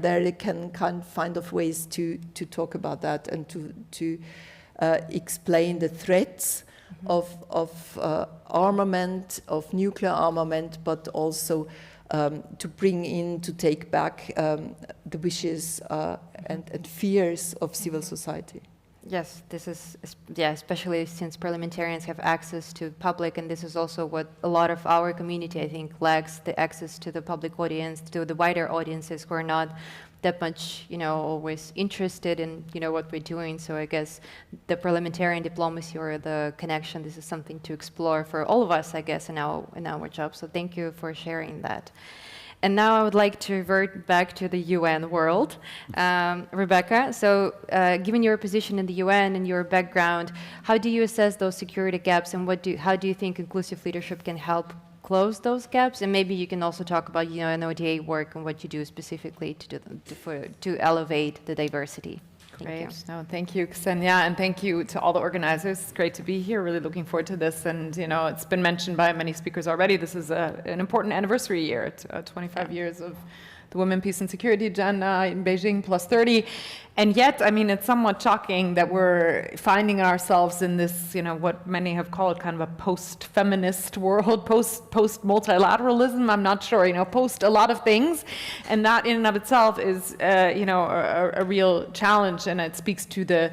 there they can kind of find of ways to talk about that and to explain the threats of armament, of nuclear armament, but also to take back the wishes and fears of civil society. Yes, this is, especially since parliamentarians have access to public, and this is also what a lot of our community, I think, lacks, the access to the public audience, to the wider audiences who are not that much, always interested in, what we're doing. So I guess the parliamentarian diplomacy or the connection, this is something to explore for all of us, I guess, in our job. So thank you for sharing that. And now I would like to revert back to the UN world. Rebecca, so given your position in the UN and your background, how do you assess those security gaps, and how do you think inclusive leadership can help close those gaps? And maybe you can also talk about UNODA work and what you do specifically to elevate the diversity. Great. No, thank you, Kseniia, and thank you to all the organizers. It's great to be here. Really looking forward to this. And it's been mentioned by many speakers already. This is an important anniversary year. It's 25 years of the Women, Peace and Security agenda in Beijing plus 30. And yet, it's somewhat shocking that we're finding ourselves in this, what many have called kind of a post-feminist world, post-multilateralism. I'm not sure, post a lot of things. And that in and of itself is, a real challenge. And it speaks to the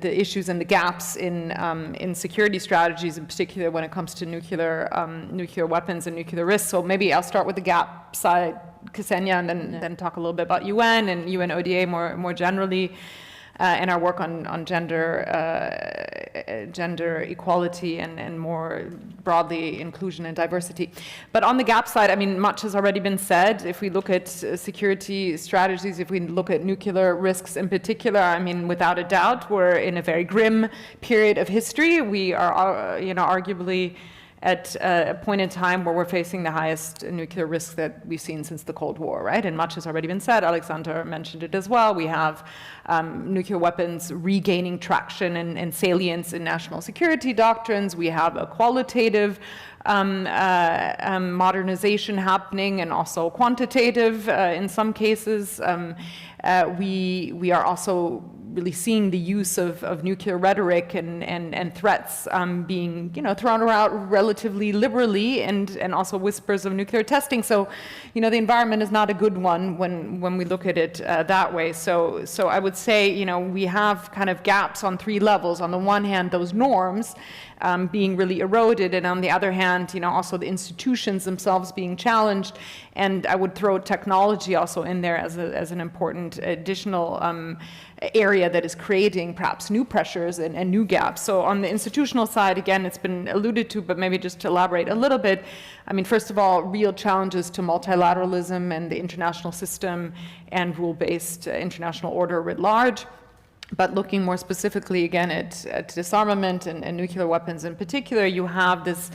issues and the gaps in security strategies, in particular when it comes to nuclear weapons and nuclear risks. So maybe I'll start with the gap side, Kseniia, and then talk a little bit about UN and UNODA more generally, and our work on gender equality and more broadly inclusion and diversity. But on the gap side, much has already been said. If we look at security strategies, if we look at nuclear risks in particular, without a doubt, we're in a very grim period of history. We are, arguably at a point in time where we're facing the highest nuclear risk that we've seen since the Cold War, right? And much has already been said. Alexander mentioned it as well. We have nuclear weapons regaining traction and salience in national security doctrines. We have a qualitative modernization happening, and also quantitative in some cases. We are also really seeing the use of nuclear rhetoric and threats being thrown around relatively liberally, and also whispers of nuclear testing. So the environment is not a good one when we look at it that way. So I would say we have kind of gaps on three levels. On the one hand, those norms being really eroded, and on the other hand, also the institutions themselves being challenged. And I would throw technology also in there as an important additional area that is creating perhaps new pressures and new gaps. So on the institutional side, again, it's been alluded to, but maybe just to elaborate a little bit. First of all, real challenges to multilateralism and the international system and rule-based international order writ large. But looking more specifically again at disarmament and nuclear weapons in particular, you have this,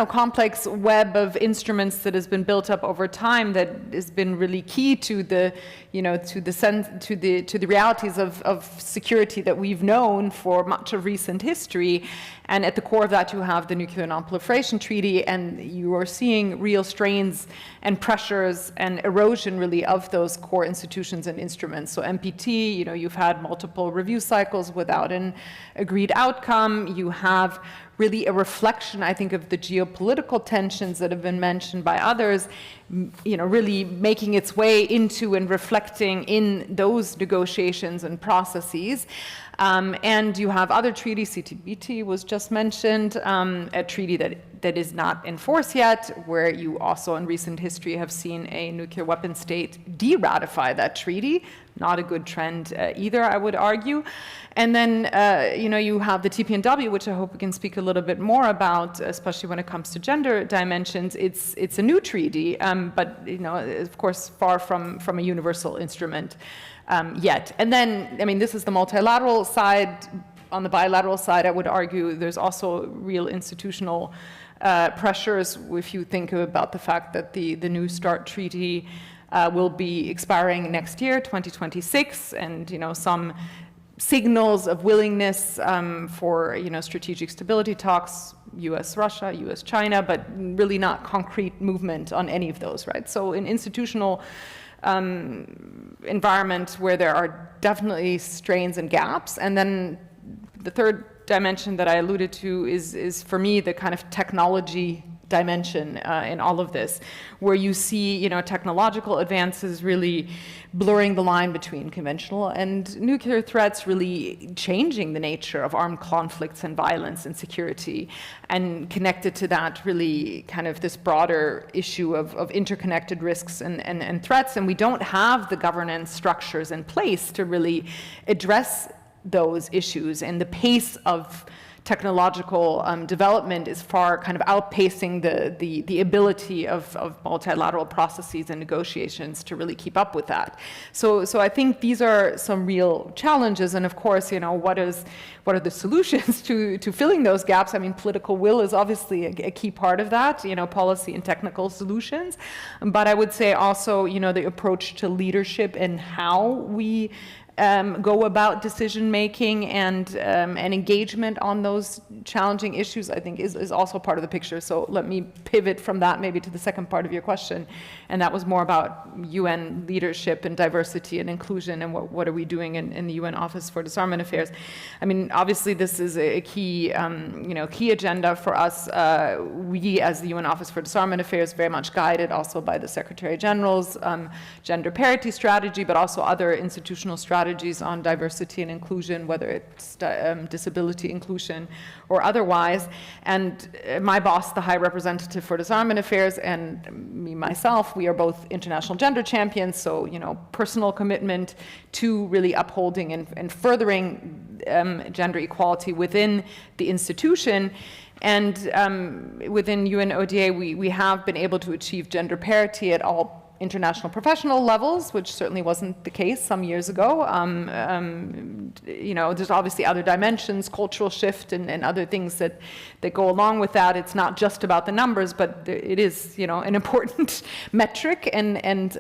complex web of instruments that has been built up over time that has been really key to the, to the realities of security that we've known for much of recent history. And at the core of that, you have the Nuclear Non-Proliferation Treaty, and you are seeing real strains and pressures and erosion, really, of those core institutions and instruments. So NPT, you've had multiple review cycles without an agreed outcome. You have really a reflection, I think, of the geopolitical tensions that have been mentioned by others, really making its way into and reflecting in those negotiations and processes. And you have other treaties, CTBT was just mentioned, a treaty that is not in force yet, where you also in recent history have seen a nuclear weapon state de-ratify that treaty. Not a good trend either, I would argue. And then, you have the TPNW, which I hope we can speak a little bit more about, especially when it comes to gender dimensions. It's a new treaty, but, of course, far from a universal instrument yet. And then, this is the multilateral side. On the bilateral side, I would argue there's also real institutional pressures if you think about the fact that the New START treaty will be expiring next year, 2026, and some signals of willingness for strategic stability talks, U.S.-Russia, U.S.-China, but really not concrete movement on any of those, right? So an institutional environment where there are definitely strains and gaps, and then the third dimension that I alluded to is for me the kind of technology dimension in all of this, where you see technological advances really blurring the line between conventional and nuclear threats, really changing the nature of armed conflicts and violence and security, and connected to that really kind of this broader issue of interconnected risks and threats, and we don't have the governance structures in place to really address those issues, and the pace of technological development is far kind of outpacing the ability of multilateral processes and negotiations to really keep up with that. So I think these are some real challenges, and of course, what are the solutions to filling those gaps? Political will is obviously a key part of that, policy and technical solutions, but I would say also, the approach to leadership and how we go about decision making and engagement on those challenging issues, I think is also part of the picture. So let me pivot from that maybe to the second part of your question, and that was more about UN leadership and diversity and inclusion, and what are we doing in the UN Office for Disarmament Affairs. Obviously this is a key key agenda for us. We as the UN Office for Disarmament Affairs very much guided also by the Secretary General's gender parity strategy, but also other institutional strategies on diversity and inclusion, whether it's disability inclusion or otherwise. And my boss, the High Representative for Disarmament Affairs, and me myself, we are both international gender champions, so personal commitment to really upholding and furthering gender equality within the institution. And within UNODA, we have been able to achieve gender parity at all international professional levels, which certainly wasn't the case some years ago. There's obviously other dimensions, cultural shift and other things that go along with that. It's not just about the numbers, but it is, an important metric and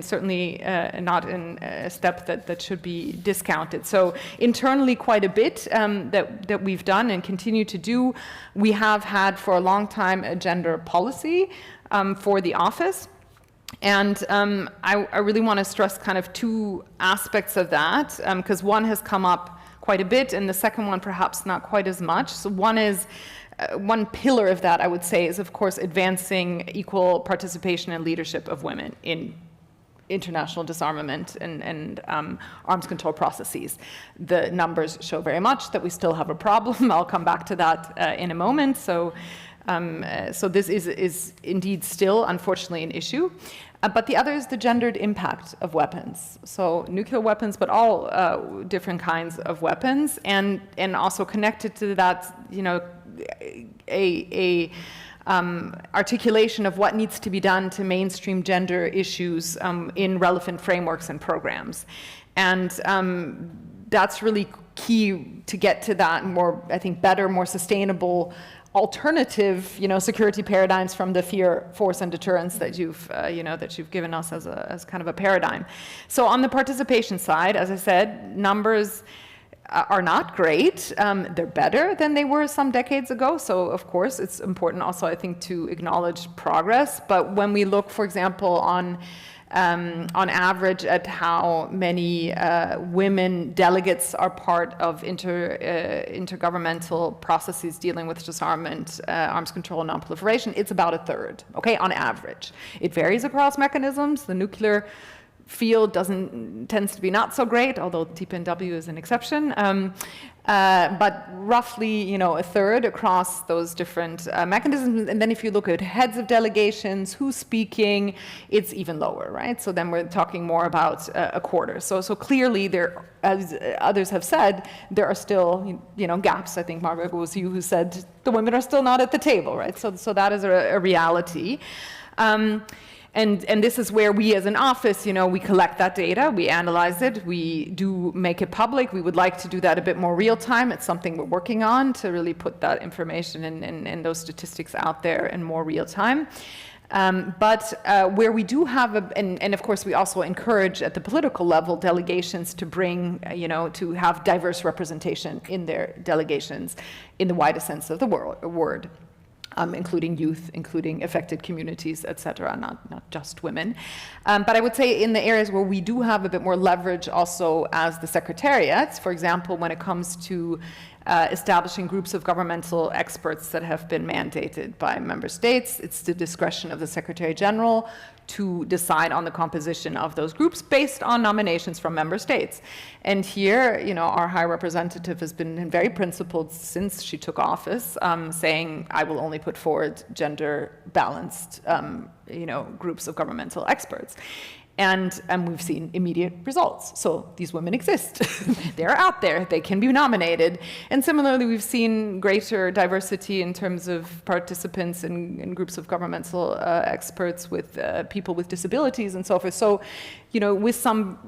certainly not a step that should be discounted. So internally, quite a bit that we've done and continue to do. We have had for a long time a gender policy for the office. And I really want to stress kind of two aspects of that, because one has come up quite a bit, and the second one perhaps not quite as much. So one pillar of that, I would say, is of course advancing equal participation and leadership of women in international disarmament and arms control processes. The numbers show very much that we still have a problem. I'll come back to that in a moment. So this is indeed still, unfortunately, an issue. But the other is the gendered impact of weapons. So nuclear weapons, but all different kinds of weapons, and also connected to that, articulation of what needs to be done to mainstream gender issues in relevant frameworks and programs. And that's really key to get to that more, I think, better, more sustainable alternative, security paradigms from the fear, force, and deterrence that you've given us as kind of a paradigm. So on the participation side, as I said, numbers are not great. They're better than they were some decades ago. So of course, it's important also, I think, to acknowledge progress. But when we look, for example, on average at how many women delegates are part of intergovernmental processes dealing with disarmament, arms control, and non-proliferation, it's about a third, okay, on average. It varies across mechanisms. The nuclear field tends to be not so great, although TPNW is an exception. But roughly, a third across those different mechanisms. And then if you look at heads of delegations, who's speaking, it's even lower, right? So then we're talking more about a quarter. So clearly there, as others have said, there are still, gaps. I think, Margot, it was you who said the women are still not at the table, right? So that is a reality. And this is where we as an office, we collect that data, we analyze it, we do make it public. We would like to do that a bit more real time. It's something we're working on to really put that information and those statistics out there in more real time. But where we do have, and of course we also encourage at the political level delegations to bring, to have diverse representation in their delegations in the widest sense of the word. Including youth, including affected communities, et cetera, not just women. But I would say in the areas where we do have a bit more leverage also as the secretariats, for example, when it comes to establishing groups of governmental experts that have been mandated by member states, it's the discretion of the Secretary General to decide on the composition of those groups based on nominations from member states. And here, our High Representative has been very principled since she took office, saying, I will only put forward gender-balanced, groups of governmental experts. And we've seen immediate results. So these women exist. They're out there. They can be nominated. And similarly, we've seen greater diversity in terms of participants in groups of governmental experts with people with disabilities and so forth. So, with some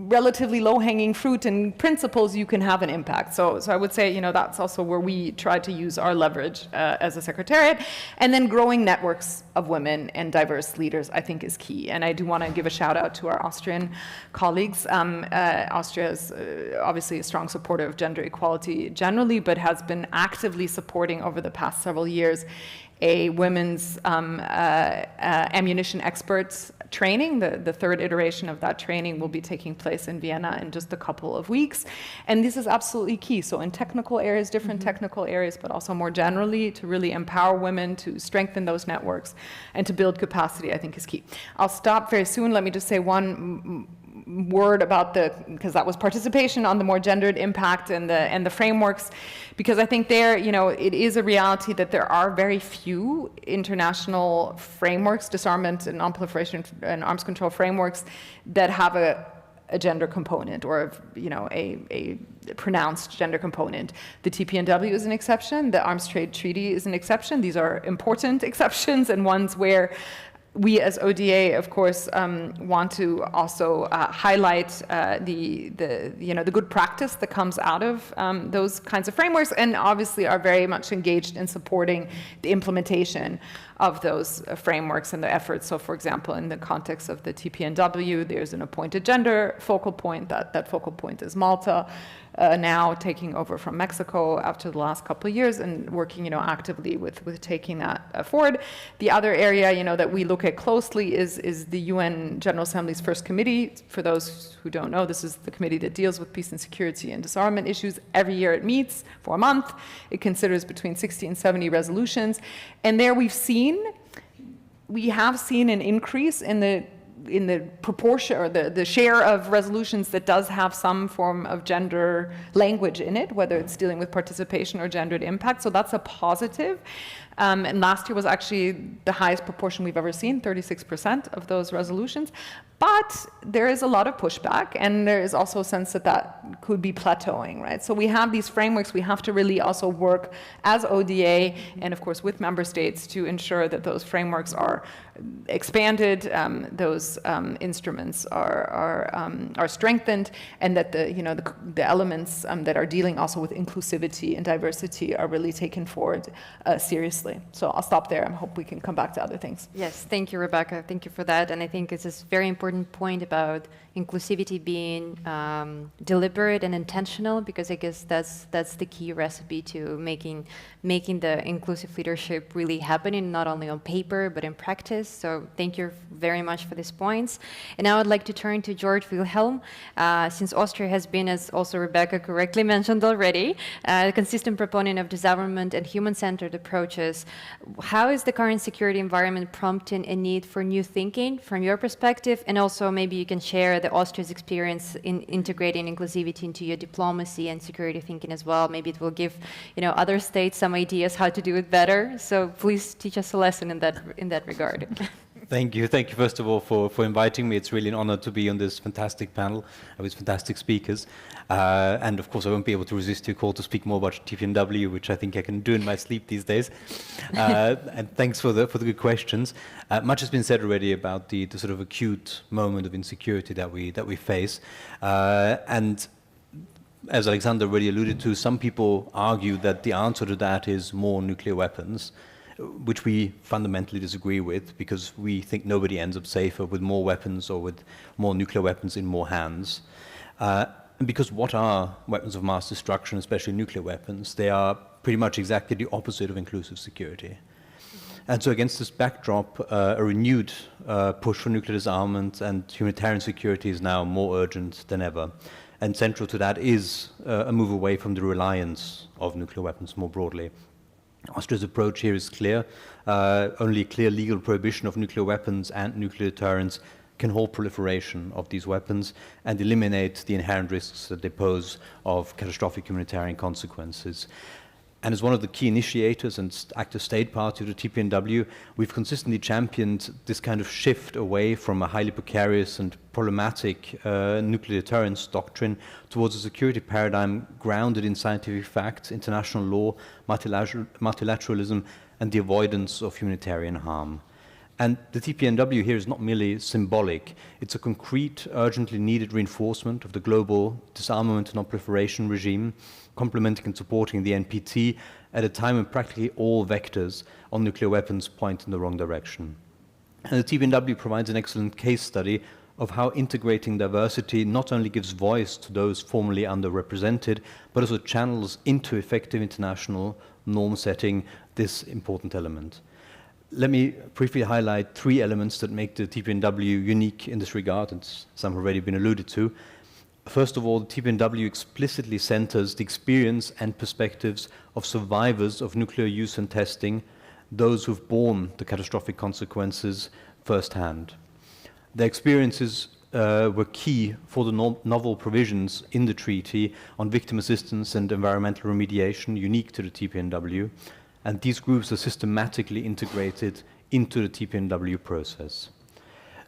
relatively low-hanging fruit and principles, you can have an impact. So I would say, that's also where we try to use our leverage as a secretariat. And then growing networks of women and diverse leaders, I think, is key. And I do want to give a shout out to our Austrian colleagues. Austria is obviously a strong supporter of gender equality generally, but has been actively supporting over the past several years a women's ammunition experts training. The third iteration of that training will be taking place in Vienna in just a couple of weeks. And this is absolutely key. So in technical areas, different technical areas, but also more generally to really empower women, to strengthen those networks, and to build capacity, I think is key. I'll stop very soon. Let me just say one word about because that was participation on the more gendered impact and the frameworks, because I think there, it is a reality that there are very few international frameworks, disarmament and non-proliferation and arms control frameworks that have a gender component or a pronounced gender component. The TPNW is an exception. The Arms Trade Treaty is an exception. These are important exceptions and ones where we as ODA, of course, want to also highlight the good practice that comes out of those kinds of frameworks, and obviously are very much engaged in supporting the implementation of those frameworks and the efforts. So, for example, in the context of the TPNW, there's an appointed gender focal point. That focal point is Malta, now taking over from Mexico after the last couple of years and working, actively with taking that forward. The other area, that we look at closely is the UN General Assembly's First Committee. For those who don't know, this is the committee that deals with peace and security and disarmament issues. Every year it meets for a month. It considers between 60 and 70 resolutions. And there we have seen an increase in the proportion or the share of resolutions that does have some form of gender language in it, whether it's dealing with participation or gendered impact. So that's a positive. And last year was actually the highest proportion we've ever seen, 36% of those resolutions. But there is a lot of pushback, and there is also a sense that could be plateauing, right? So we have these frameworks. We have to really also work as ODA and, of course, with member states to ensure that those frameworks are expanded, those those instruments are strengthened, and that the elements that are dealing also with inclusivity and diversity are really taken forward seriously. So I'll stop there. I hope we can come back to other things. Yes, thank you, Rebecca. Thank you for that. And I think it's a very important point about inclusivity being deliberate and intentional, because I guess that's the key recipe to making the inclusive leadership really happening, not only on paper but in practice. So thank you very much for these points. And now I'd like to turn to George-Wilhelm. Since Austria has been, as also Rebecca correctly mentioned already, a consistent proponent of disarmament and human-centered approaches, how is the current security environment prompting a need for new thinking from your perspective? And also maybe you can share Austria's experience in integrating inclusivity into your diplomacy and security thinking as well. Maybe it will give other states some ideas how to do it better. So please teach us a lesson in that regard. Thank you first of all for inviting me. It's really an honor to be on this fantastic panel with fantastic speakers. And of course I won't be able to resist your call to speak more about TPNW, which I think I can do in my sleep these days. And thanks for the good questions. Much has been said already about the sort of acute moment of insecurity that we face. And as Alexander already alluded to, some people argue that the answer to that is more nuclear weapons, which we fundamentally disagree with, because we think nobody ends up safer with more weapons or with more nuclear weapons in more hands. And because what are weapons of mass destruction, especially nuclear weapons? They are pretty much exactly the opposite of inclusive security. And so against this backdrop, a renewed push for nuclear disarmament and humanitarian security is now more urgent than ever. And central to that is a move away from the reliance of nuclear weapons more broadly. Austria's approach here is clear. Only clear legal prohibition of nuclear weapons and nuclear deterrence can halt proliferation of these weapons and eliminate the inherent risks that they pose of catastrophic humanitarian consequences. And as one of the key initiators and active state party of the TPNW, we've consistently championed this kind of shift away from a highly precarious and problematic nuclear deterrence doctrine towards a security paradigm grounded in scientific facts, international law, multilateralism, and the avoidance of humanitarian harm. And the TPNW here is not merely symbolic. It's a concrete, urgently needed reinforcement of the global disarmament and non-proliferation regime, complementing and supporting the NPT at a time when practically all vectors on nuclear weapons point in the wrong direction. And the TPNW provides an excellent case study of how integrating diversity not only gives voice to those formerly underrepresented, but also channels into effective international norm setting this important element. Let me briefly highlight three elements that make the TPNW unique in this regard, and some have already been alluded to. First of all, the TPNW explicitly centers the experience and perspectives of survivors of nuclear use and testing, those who've borne the catastrophic consequences firsthand. Their experiences were key for the novel provisions in the treaty on victim assistance and environmental remediation unique to the TPNW, and these groups are systematically integrated into the TPNW process.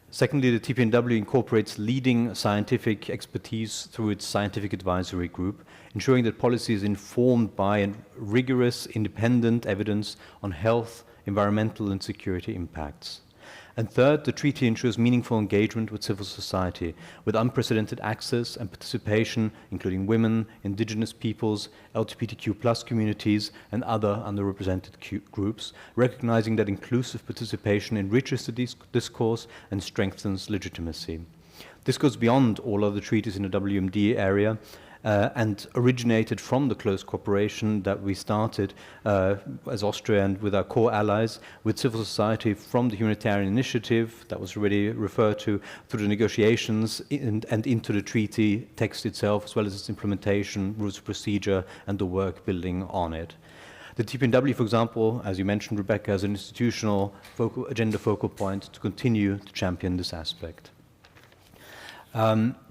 Secondly, the TPNW incorporates leading scientific expertise through its scientific advisory group, ensuring that policy is informed by rigorous, independent evidence on health, environmental, and security impacts. And third, the treaty ensures meaningful engagement with civil society, with unprecedented access and participation, including women, indigenous peoples, LGBTQ+ communities, and other underrepresented groups, recognizing that inclusive participation enriches the discourse and strengthens legitimacy. This goes beyond all other treaties in the WMD area, and originated from the close cooperation that we started as Austria and with our core allies, with civil society from the humanitarian initiative that was already referred to, through the negotiations and into the treaty text itself, as well as its implementation, rules of procedure, and the work building on it. The TPNW, for example, as you mentioned, Rebecca, has an institutional agenda focal point to continue to champion this aspect.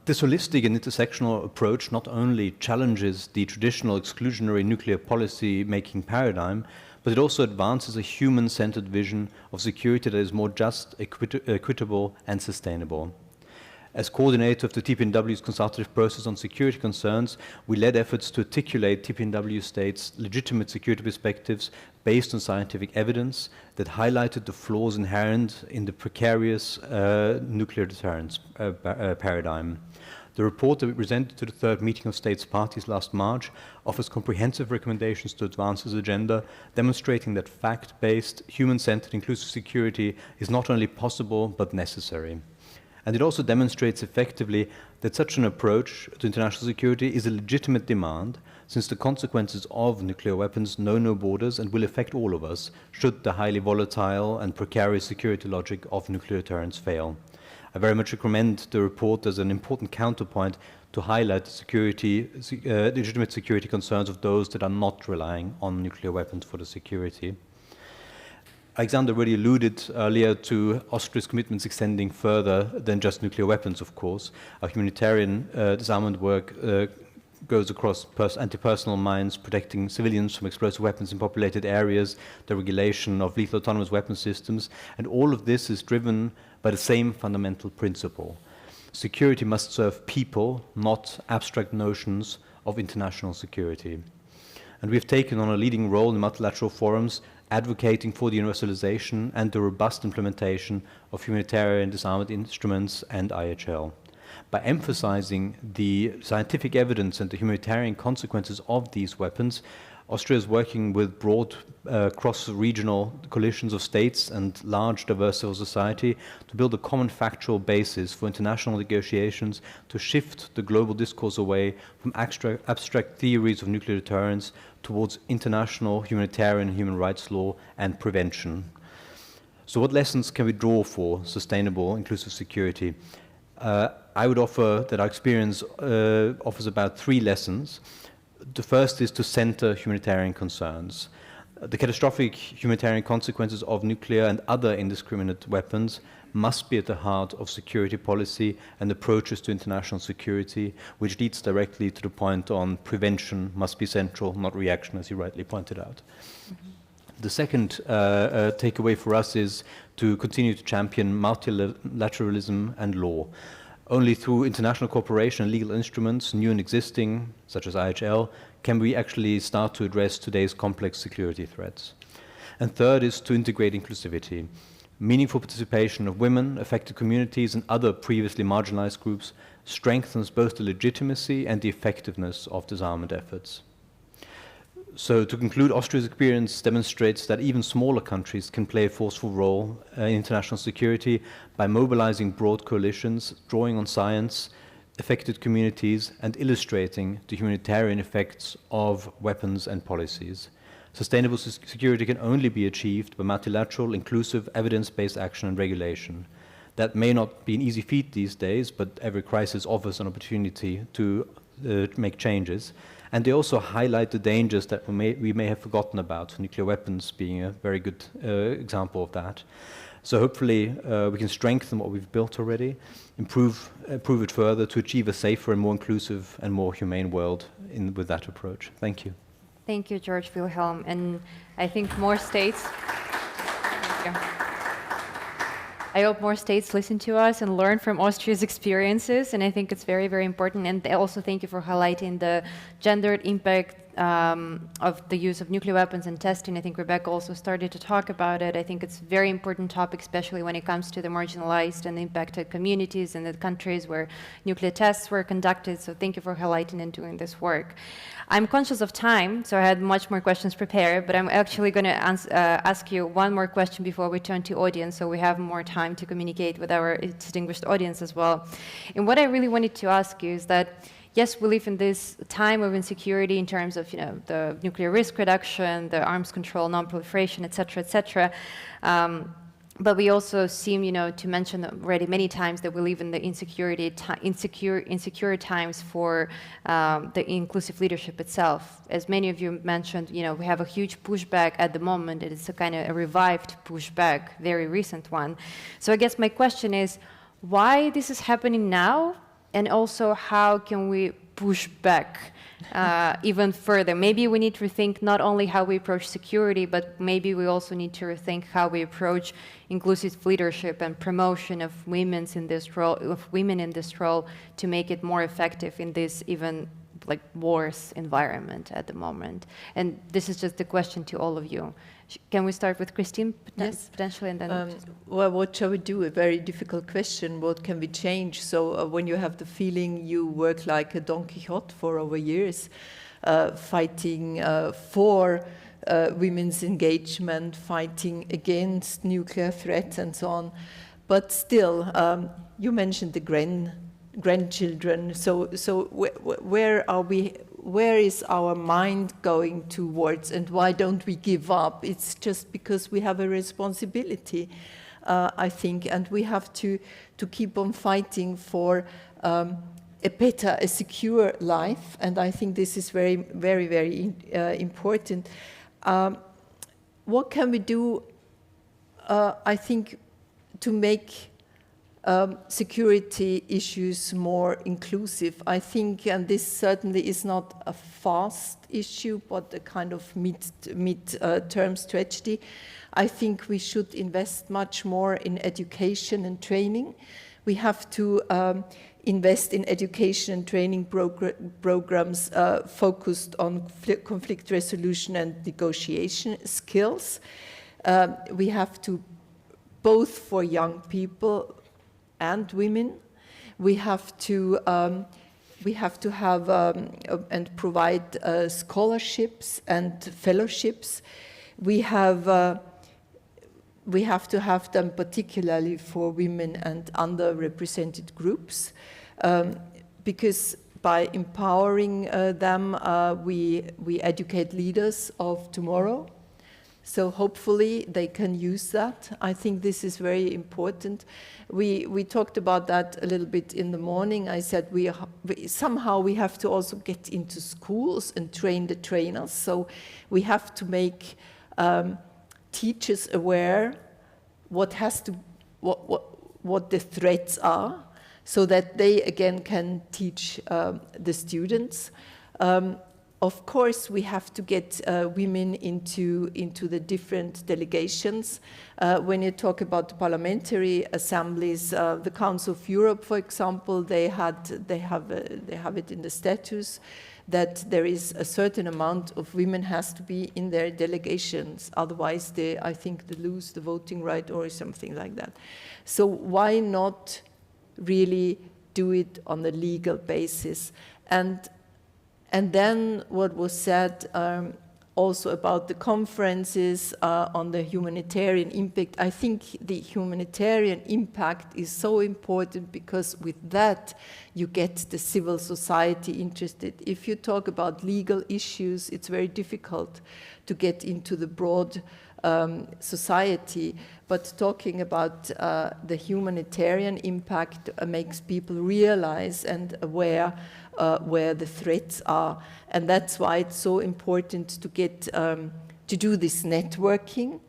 This holistic and intersectional approach not only challenges the traditional exclusionary nuclear policy making paradigm, but it also advances a human-centered vision of security that is more just, equitable, and sustainable. As coordinator of the TPNW's consultative process on security concerns, we led efforts to articulate TPNW states' legitimate security perspectives based on scientific evidence that highlighted the flaws inherent in the precarious nuclear deterrence paradigm. The report that we presented to the third meeting of states parties last March offers comprehensive recommendations to advance this agenda, demonstrating that fact-based, human-centered inclusive security is not only possible but necessary. And it also demonstrates effectively that such an approach to international security is a legitimate demand, since the consequences of nuclear weapons know no borders and will affect all of us, should the highly volatile and precarious security logic of nuclear deterrence fail. I very much recommend the report as an important counterpoint to highlight the legitimate security concerns of those that are not relying on nuclear weapons for the security. Alexander already alluded earlier to Austria's commitments extending further than just nuclear weapons, of course. Our humanitarian disarmament work goes across anti-personnel mines, protecting civilians from explosive weapons in populated areas, the regulation of lethal autonomous weapon systems, and all of this is driven by the same fundamental principle. Security must serve people, not abstract notions of international security. And we've taken on a leading role in multilateral forums, advocating for the universalization and the robust implementation of humanitarian disarmament instruments and IHL. By emphasizing the scientific evidence and the humanitarian consequences of these weapons, Austria is working with broad cross-regional coalitions of states and large diverse civil society to build a common factual basis for international negotiations to shift the global discourse away from abstract theories of nuclear deterrence towards international humanitarian and human rights law and prevention. So what lessons can we draw for sustainable, inclusive security? I would offer that our experience offers about 3 lessons. The first is to center humanitarian concerns. The catastrophic humanitarian consequences of nuclear and other indiscriminate weapons must be at the heart of security policy and approaches to international security, which leads directly to the point on prevention must be central, not reaction, as you rightly pointed out. Mm-hmm. The second takeaway for us is to continue to champion multilateralism and law. Only through international cooperation and legal instruments, new and existing, such as IHL, can we actually start to address today's complex security threats. And third is to integrate inclusivity. Meaningful participation of women, affected communities, and other previously marginalized groups strengthens both the legitimacy and the effectiveness of disarmament efforts. So to conclude, Austria's experience demonstrates that even smaller countries can play a forceful role in international security by mobilizing broad coalitions, drawing on science, affected communities, and illustrating the humanitarian effects of weapons and policies. Sustainable security can only be achieved by multilateral, inclusive, evidence-based action and regulation. That may not be an easy feat these days, but every crisis offers an opportunity to make changes. And they also highlight the dangers that we may have forgotten about, nuclear weapons being a very good example of that. So hopefully we can strengthen what we've built already, improve it further to achieve a safer and more inclusive and more humane world with that approach. Thank you. Thank you, George-Wilhelm. And I think more states... Thank you. I hope more states listen to us and learn from Austria's experiences, and I think it's very, very important. And also thank you for highlighting the gendered impact of the use of nuclear weapons and testing. I think Rebecca also started to talk about it. I think it's a very important topic, especially when it comes to the marginalized and impacted communities and the countries where nuclear tests were conducted. So thank you for highlighting and doing this work. I'm conscious of time, so I had much more questions prepared, but I'm actually going to ask you one more question before we turn to audience, so we have more time to communicate with our distinguished audience as well. And what I really wanted to ask you is that, yes, we live in this time of insecurity in terms of, the nuclear risk reduction, the arms control, non-proliferation, et cetera, but we also seem, to mention already many times that we live in the insecure times for the inclusive leadership itself. As many of you mentioned, we have a huge pushback at the moment. It's a kind of a revived pushback, very recent one. So I guess my question is, why this is happening now? And also, how can we push back even further. Maybe we need to rethink not only how we approach security, but maybe we also need to rethink how we approach inclusive leadership and promotion of women in this role, to make it more effective in this even like worse environment at the moment. And this is just a question to all of you. Can we start with Christine, Yes. potentially, and then... Well, what shall we do? A very difficult question. What can we change? So when you have the feeling you work like a Don Quixote for over years, fighting for women's engagement, fighting against nuclear threats and so on, but still, you mentioned the grandchildren. So where are we? Where is our mind going towards, and why don't we give up? It's just because we have a responsibility, I think, and we have to keep on fighting for a better, a secure life, and I think this is very, very, very important. What can we do, I think, to make security issues more inclusive? I think, and this certainly is not a fast issue, but a kind of mid-term strategy. I think we should invest much more in education and training. We have to invest in education and training programs focused on conflict resolution and negotiation skills. We have to, both for young people and women, we have to have and provide scholarships and fellowships. We have to have them particularly for women and underrepresented groups, because by empowering them, we educate leaders of tomorrow. So hopefully they can use that. I think this is very important. We talked about that a little bit in the morning. I said somehow we have to also get into schools and train the trainers. So we have to make teachers aware what the threats are, so that they again can teach the students. Of course, we have to get women into the different delegations. When you talk about the parliamentary assemblies, the Council of Europe, for example, they have it in the statutes that there is a certain amount of women has to be in their delegations. Otherwise, I think they lose the voting right or something like that. So why not really do it on a legal basis? And then what was said also about the conferences on the humanitarian impact. I think the humanitarian impact is so important, because with that you get the civil society interested. If you talk about legal issues, it's very difficult to get into the broad society, but talking about the humanitarian impact makes people realize and aware where the threats are, and that's why it's so important to get to do this networking.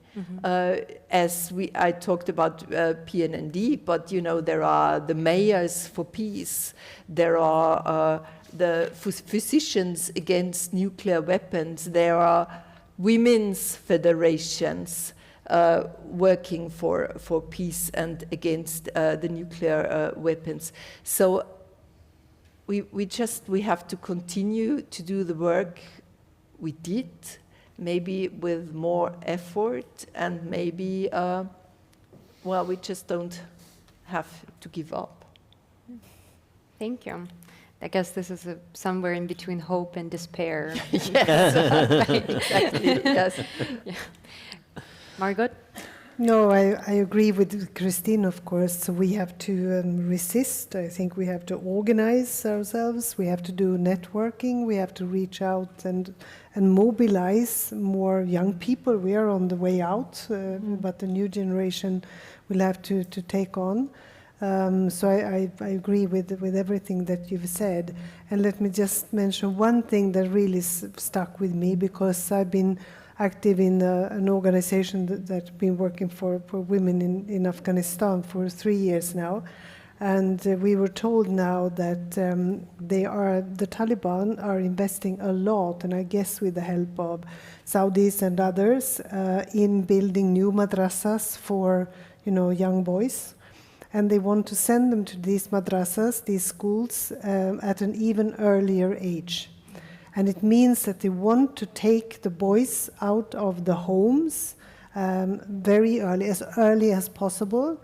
As I talked about PNND, but you know, there are the mayors for peace, there are the physicians against nuclear weapons, there are women's federations working for peace and against the nuclear weapons. So we have to continue to do the work we did, maybe with more effort, and maybe, well, we just don't have to give up. Thank you. I guess this is somewhere in between hope and despair. Yes, exactly, yes. Yeah. Margot? No, I agree with Christine, of course. So we have to resist. I think we have to organize ourselves. We have to do networking. We have to reach out and mobilize more young people. We are on the way out, but the new generation will have to take on. So I agree with everything that you've said. And let me just mention one thing that really stuck with me, because I've been active in an organization that's been working for women in Afghanistan for 3 years now. And we were told now that the Taliban are investing a lot, and I guess with the help of Saudis and others, in building new madrasas for young boys. And they want to send them to these madrasas, these schools, at an even earlier age. And it means that they want to take the boys out of the homes very early as possible,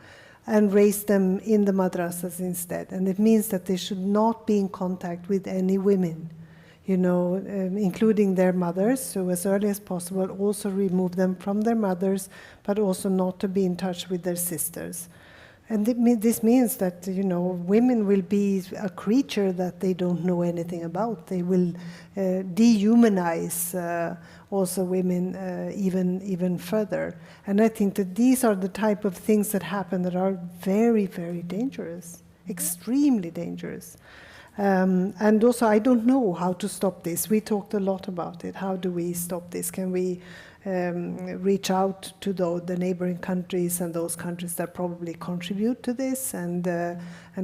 and raise them in the madrasas instead. And it means that they should not be in contact with any women, including their mothers. So as early as possible, also remove them from their mothers, but also not to be in touch with their sisters. And this means that, women will be a creature that they don't know anything about. They will dehumanize also women even further. And I think that these are the type of things that happen that are very, very dangerous, extremely dangerous. And also, I don't know how to stop this. We talked a lot about it. How do we stop this? Can we reach out to the neighboring countries and those countries that probably contribute to this, and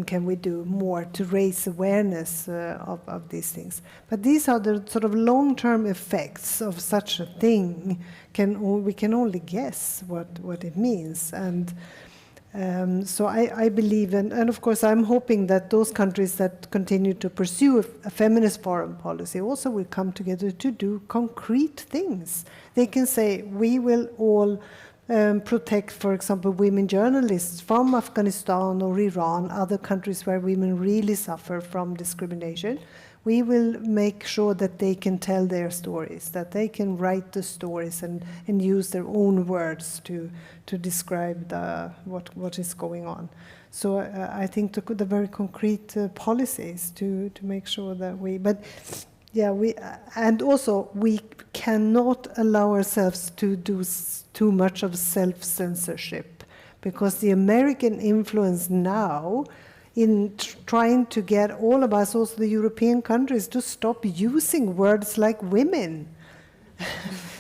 can we do more to raise awareness of these things? But these are the sort of long-term effects of such a thing. We can only guess what it means, and so I believe, and of course I'm hoping that those countries that continue to pursue a feminist foreign policy also will come together to do concrete things. They can say, we will all protect, for example, women journalists from Afghanistan or Iran, other countries where women really suffer from discrimination. We will make sure that they can tell their stories, that they can write the stories and use their own words to describe what is going on. So I think the very concrete policies to make sure that we cannot allow ourselves to do too much of self-censorship, because the American influence now in trying to get all of us, also the European countries, to stop using words like women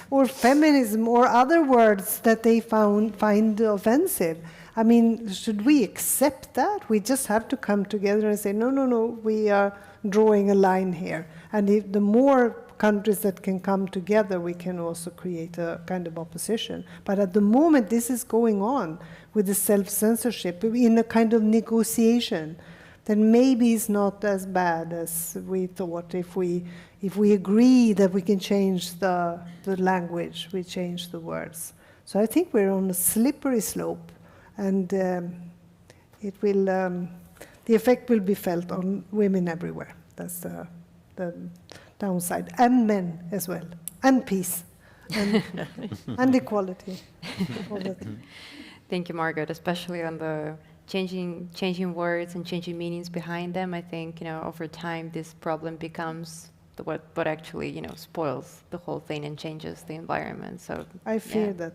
or feminism or other words that they find offensive. I mean, should we accept that? We just have to come together and say, no, we are drawing a line here. And if the more countries that can come together, we can also create a kind of opposition. But at the moment, this is going on with the self-censorship in a kind of negotiation, then maybe it's not as bad as we thought. If we agree that we can change the language, we change the words. So I think we're on a slippery slope, and it will the effect will be felt on women everywhere. That's the downside, and men as well, and peace, and equality. Thank you, Margot, especially on the changing words and changing meanings behind them. I think, over time, this problem becomes what actually, spoils the whole thing and changes the environment. So I fear that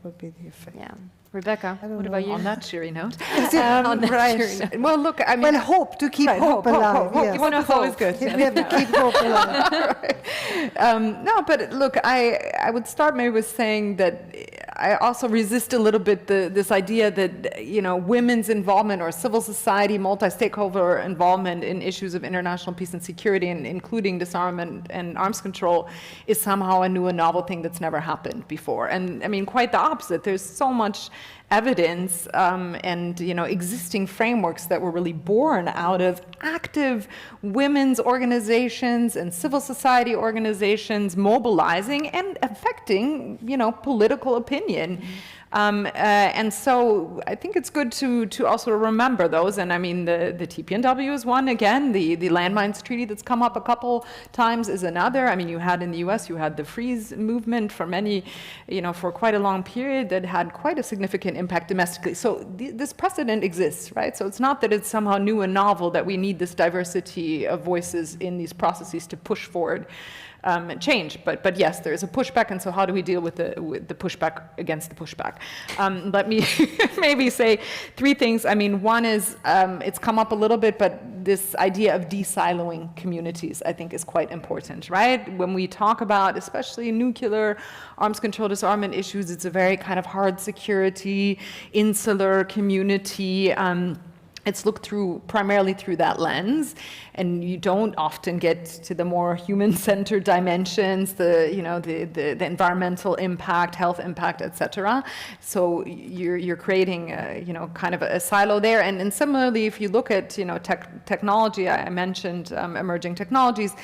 would be the effect. Yeah. Rebecca, what about you? On that cheery note. On that cheery note. Well, look, I mean... Well, hope, to keep hope alive. Hope. Yes. You want to always good. We have to keep hope alive. No, but look, I would start maybe with saying that I also resist a little bit this idea that, women's involvement or civil society, multi-stakeholder involvement in issues of international peace and security, and including disarmament and arms control, is somehow a new and novel thing that's never happened before. And I mean, quite the opposite. There's so much evidence and existing frameworks that were really born out of active women's organizations and civil society organizations mobilizing and affecting political opinion. And so I think it's good to also remember those. And I mean, the TPNW is one, again, the landmines treaty that's come up a couple times is another. I mean, you had in the US, you had the Freeze movement for many, for quite a long period that had quite a significant impact domestically. So this precedent exists, right? So it's not that it's somehow new and novel that we need this diversity of voices in these processes to push forward change, but yes, there is a pushback, and so how do we deal with the pushback against the pushback? Let me maybe say three things. I mean, one is it's come up a little bit, but this idea of de-siloing communities, I think, is quite important, right? When we talk about especially nuclear arms control disarmament issues, it's a very kind of hard security, insular community. it's looked through primarily through that lens, and you don't often get to the more human-centered dimensions, the environmental impact, health impact, etc. So you're creating kind of a silo there. And similarly, if you look at technology, I mentioned emerging technologies,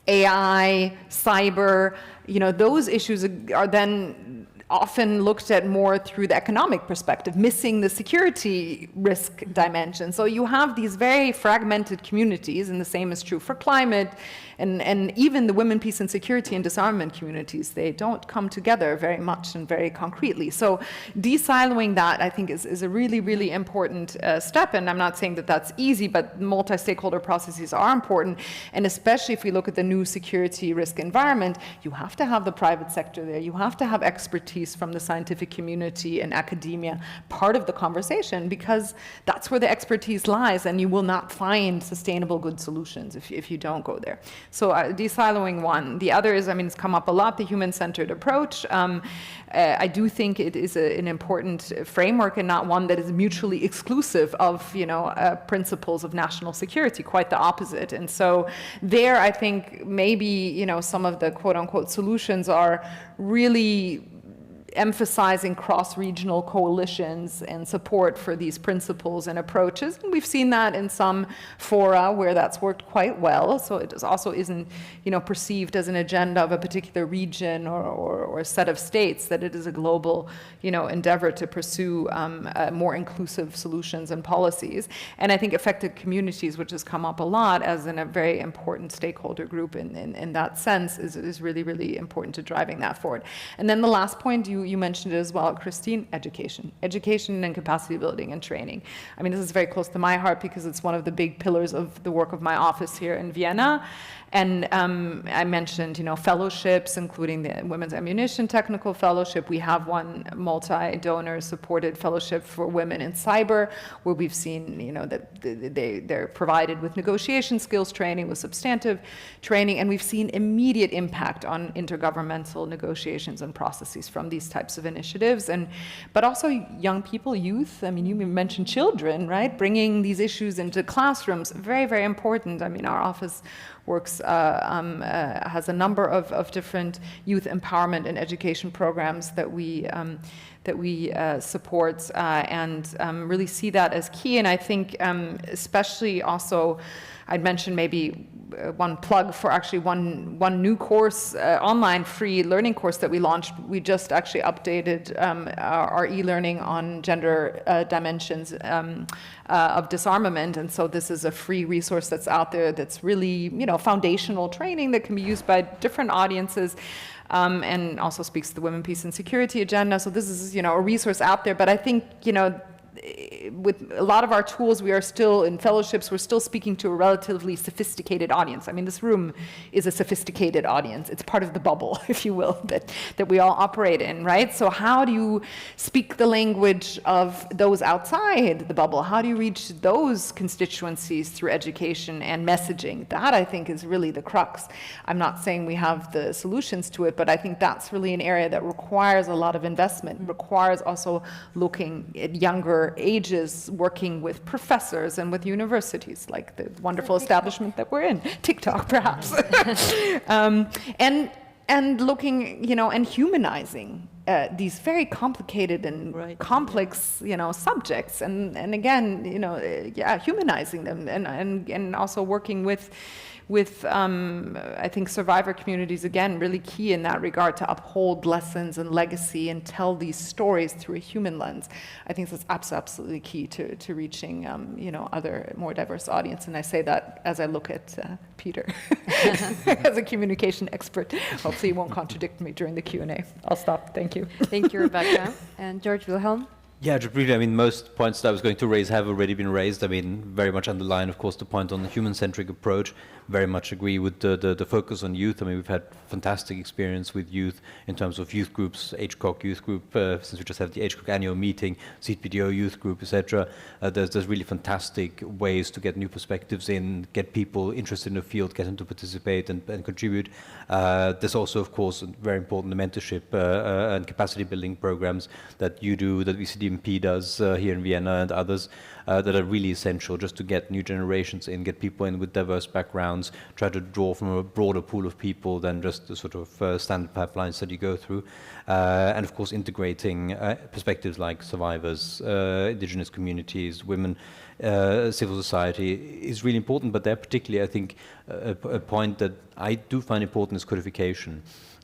AI, cyber, those issues are then often looked at more through the economic perspective, missing the security risk dimension. So you have these very fragmented communities, and the same is true for climate, and even the women, peace and security and disarmament communities, they don't come together very much and very concretely. So de-siloing that, I think, is a really, really important step. And I'm not saying that that's easy, but multi-stakeholder processes are important. And especially if we look at the new security risk environment, you have to have the private sector there. You have to have expertise from the scientific community and academia part of the conversation, because that's where the expertise lies, and you will not find sustainable good solutions if you don't go there. So de-siloing one. The other is, it's come up a lot, the human-centered approach. I do think it is an important framework and not one that is mutually exclusive of, principles of national security, quite the opposite. And so there, I think maybe, some of the quote-unquote solutions are really emphasizing cross-regional coalitions and support for these principles and approaches. And we've seen that in some fora where that's worked quite well. So it also isn't, perceived as an agenda of a particular region or a set of states, that it is a global, endeavor to pursue more inclusive solutions and policies. And I think affected communities, which has come up a lot as in a very important stakeholder group in that sense, is really, really important to driving that forward. And then the last point, you mentioned it as well, Christine, education and capacity building and training. This is very close to my heart because it's one of the big pillars of the work of my office here in Vienna. And I mentioned, fellowships, including the Women's Ammunition Technical Fellowship. We have one multi-donor supported fellowship for women in cyber, where we've seen, that they're provided with negotiation skills training, with substantive training, and we've seen immediate impact on intergovernmental negotiations and processes from these types of initiatives. But also young people, youth. You mentioned children, right? Bringing these issues into classrooms, very, very important. Our office works, has a number of different youth empowerment and education programs that we support and really see that as key. And I think especially also, I'd mention maybe one plug for actually one new course, online free learning course that we launched. We just actually updated our e-learning on gender dimensions of disarmament, and so this is a free resource that's out there that's really, foundational training that can be used by different audiences. And also speaks to the women, peace and security agenda. So this is, a resource out there, but I think, with a lot of our tools, we are still in fellowships, we're still speaking to a relatively sophisticated audience. This room is a sophisticated audience. It's part of the bubble, if you will, that we all operate in, right? So how do you speak the language of those outside the bubble? How do you reach those constituencies through education and messaging? That, I think, is really the crux. I'm not saying we have the solutions to it, but I think that's really an area that requires a lot of investment, requires also looking at younger ages, working with professors and with universities, like the wonderful establishment that we're in, TikTok perhaps, and looking, and humanizing these very complicated and complex, subjects, and again, humanizing them, and also working with I think survivor communities, again, really key in that regard to uphold lessons and legacy and tell these stories through a human lens. I think that's absolutely key to reaching, other more diverse audience. And I say that as I look at Peter as a communication expert. Hopefully he won't contradict me during the Q&A. I'll stop. Thank you. Thank you, Rebecca. And George-Wilhelm? Yeah, just briefly, most points that I was going to raise have already been raised. Very much underline, of course, the point on the human-centric approach. Very much agree with the focus on youth. We've had fantastic experience with youth in terms of youth groups, HCOC youth group, since we just have the HCOC annual meeting, CPDO youth group, etc. There's really fantastic ways to get new perspectives in, get people interested in the field, get them to participate and contribute. There's also, of course, very important the mentorship and capacity building programs that you do, that VCD CMP does here in Vienna and others that are really essential just to get new generations in, get people in with diverse backgrounds, try to draw from a broader pool of people than just the sort of standard pipelines that you go through. And of course integrating perspectives like survivors, indigenous communities, women, civil society is really important, but there particularly I think a point that I do find important is codification.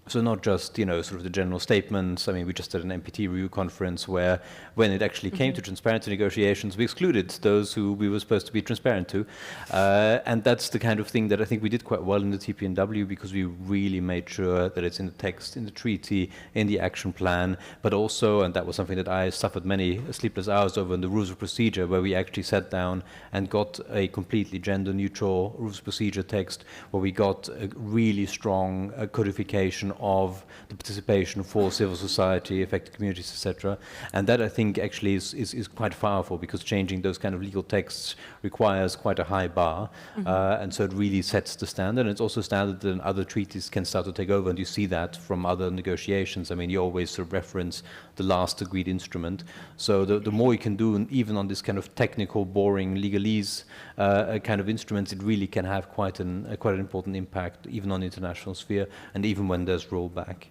So not just, you know, sort of the general statements. I mean, we just did an MPT review conference where, when it actually came to transparency negotiations, we excluded those who we were supposed to be transparent to. And that's the kind of thing that I think we did quite well in the TPNW, because we really made sure that it's in the text, in the treaty, in the action plan, but also, and that was something that I suffered many sleepless hours over, in the rules of procedure, where we actually sat down and got a completely gender-neutral rules of procedure text, where we got a really strong codification of the participation for civil society, affected communities, etc. And that I think actually is quite powerful, because changing those kind of legal texts requires quite a high bar. And so it really sets the standard. And it's also a standard that other treaties can start to take over. And you see that from other negotiations. I mean, you always sort of reference the last agreed instrument. So the more you can do, and even on this kind of technical, boring legalese kind of instruments, it really can have quite an important impact, even on the international sphere, and even when there's rollback.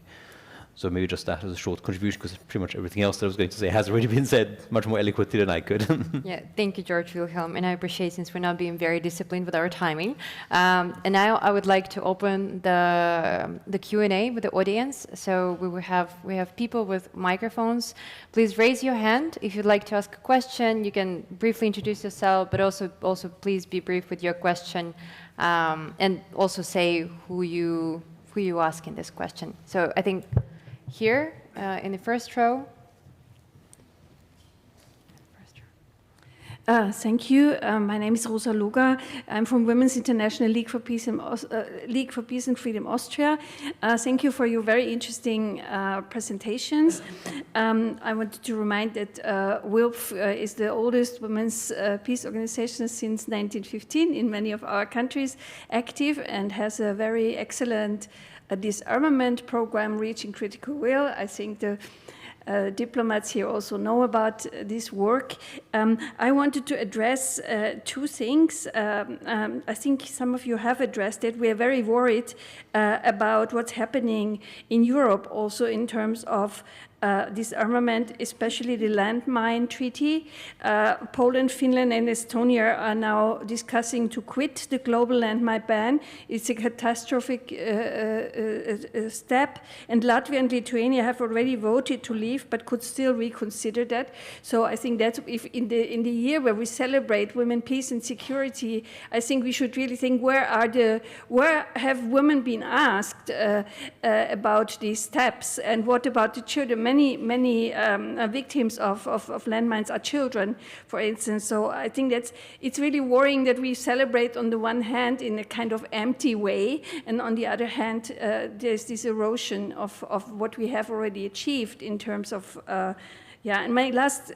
So maybe just that as a short contribution, because pretty much everything else that I was going to say has already been said much more eloquently than I could. Yeah, thank you, George-Wilhelm, and I appreciate, since we're now being very disciplined with our timing. And now I would like to open the Q&A with the audience. So we have people with microphones. Please raise your hand if you'd like to ask a question. You can briefly introduce yourself, but also please be brief with your question, and also say who you asking this question. So I think here in the first row. Thank you. My name is Rosa Loga. I'm from Women's International League for Peace and Freedom Austria. Thank you for your very interesting presentations. I wanted to remind that WILPF is the oldest women's peace organization since 1915 in many of our countries, active, and has a very excellent disarmament program, Reaching Critical Will. I think the diplomats here also know about this work. I wanted to address two things. I think some of you have addressed it. We are very worried about what's happening in Europe, also in terms of disarmament, especially the landmine treaty. Poland, Finland, and Estonia are now discussing to quit the global landmine ban. It's a catastrophic step, and Latvia and Lithuania have already voted to leave, but could still reconsider that. So I think that if in the year where we celebrate women, peace, and security, I think we should really think where have women been asked about these steps, and what about the children? Many victims of landmines are children, for instance. So I think it's really worrying that we celebrate on the one hand in a kind of empty way, and on the other hand, there's this erosion of what we have already achieved in terms of and my last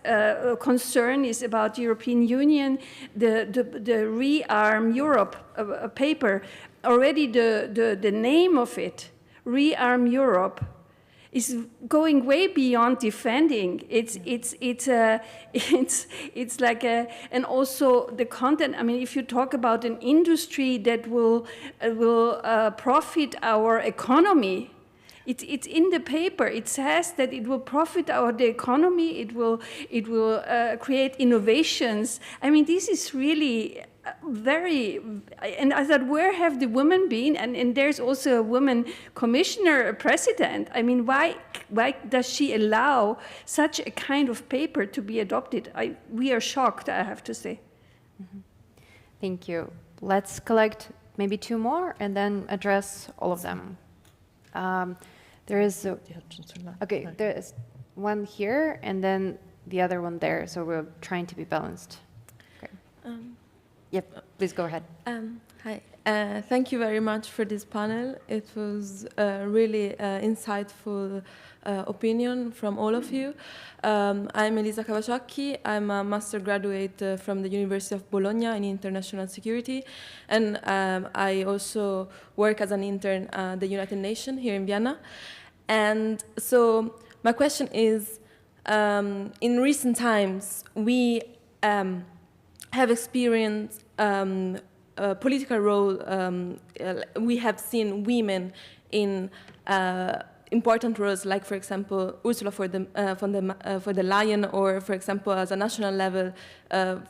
concern is about the European Union, the Rearm Europe paper. Already the name of it, Rearm Europe, is going way beyond defending. It's like and also the content. I mean, if you talk about an industry that will profit our economy, it's in the paper. It says that it will profit the economy. It will create innovations. I mean, this is really very, and I thought, where have the women been? And there's also a woman commissioner, a president. I mean, why does she allow such a kind of paper to be adopted? We are shocked, I have to say. Mm-hmm. Thank you. Let's collect maybe two more and then address all of them. There is one here and then the other one there. So we're trying to be balanced. Okay. Yep, please go ahead. Hi, thank you very much for this panel. It was a really insightful opinion from all of you. I'm Elisa Cavacciacchi. I'm a master graduate from the University of Bologna in international security, and I also work as an intern at the United Nations here in Vienna. And so my question is, in recent times, we have experienced a political role. We have seen women in important roles, like, for example, Ursula von der Leyen, or, for example, as a national level,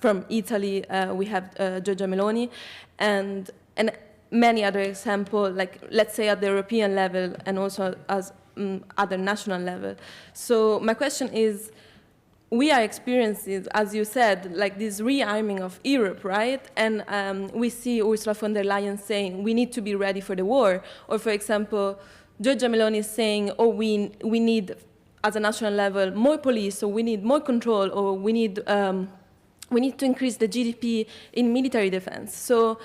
from Italy, we have Giorgia Meloni, and many other examples, like, let's say, at the European level, and also as other national level. So my question is, we are experiencing, as you said, like this rearming of Europe, right? And we see Ursula von der Leyen saying, we need to be ready for the war. Or, for example, Giorgia Meloni is saying, oh, we need, as a national level, more police, or we need more control, or we need to increase the GDP in military defense. So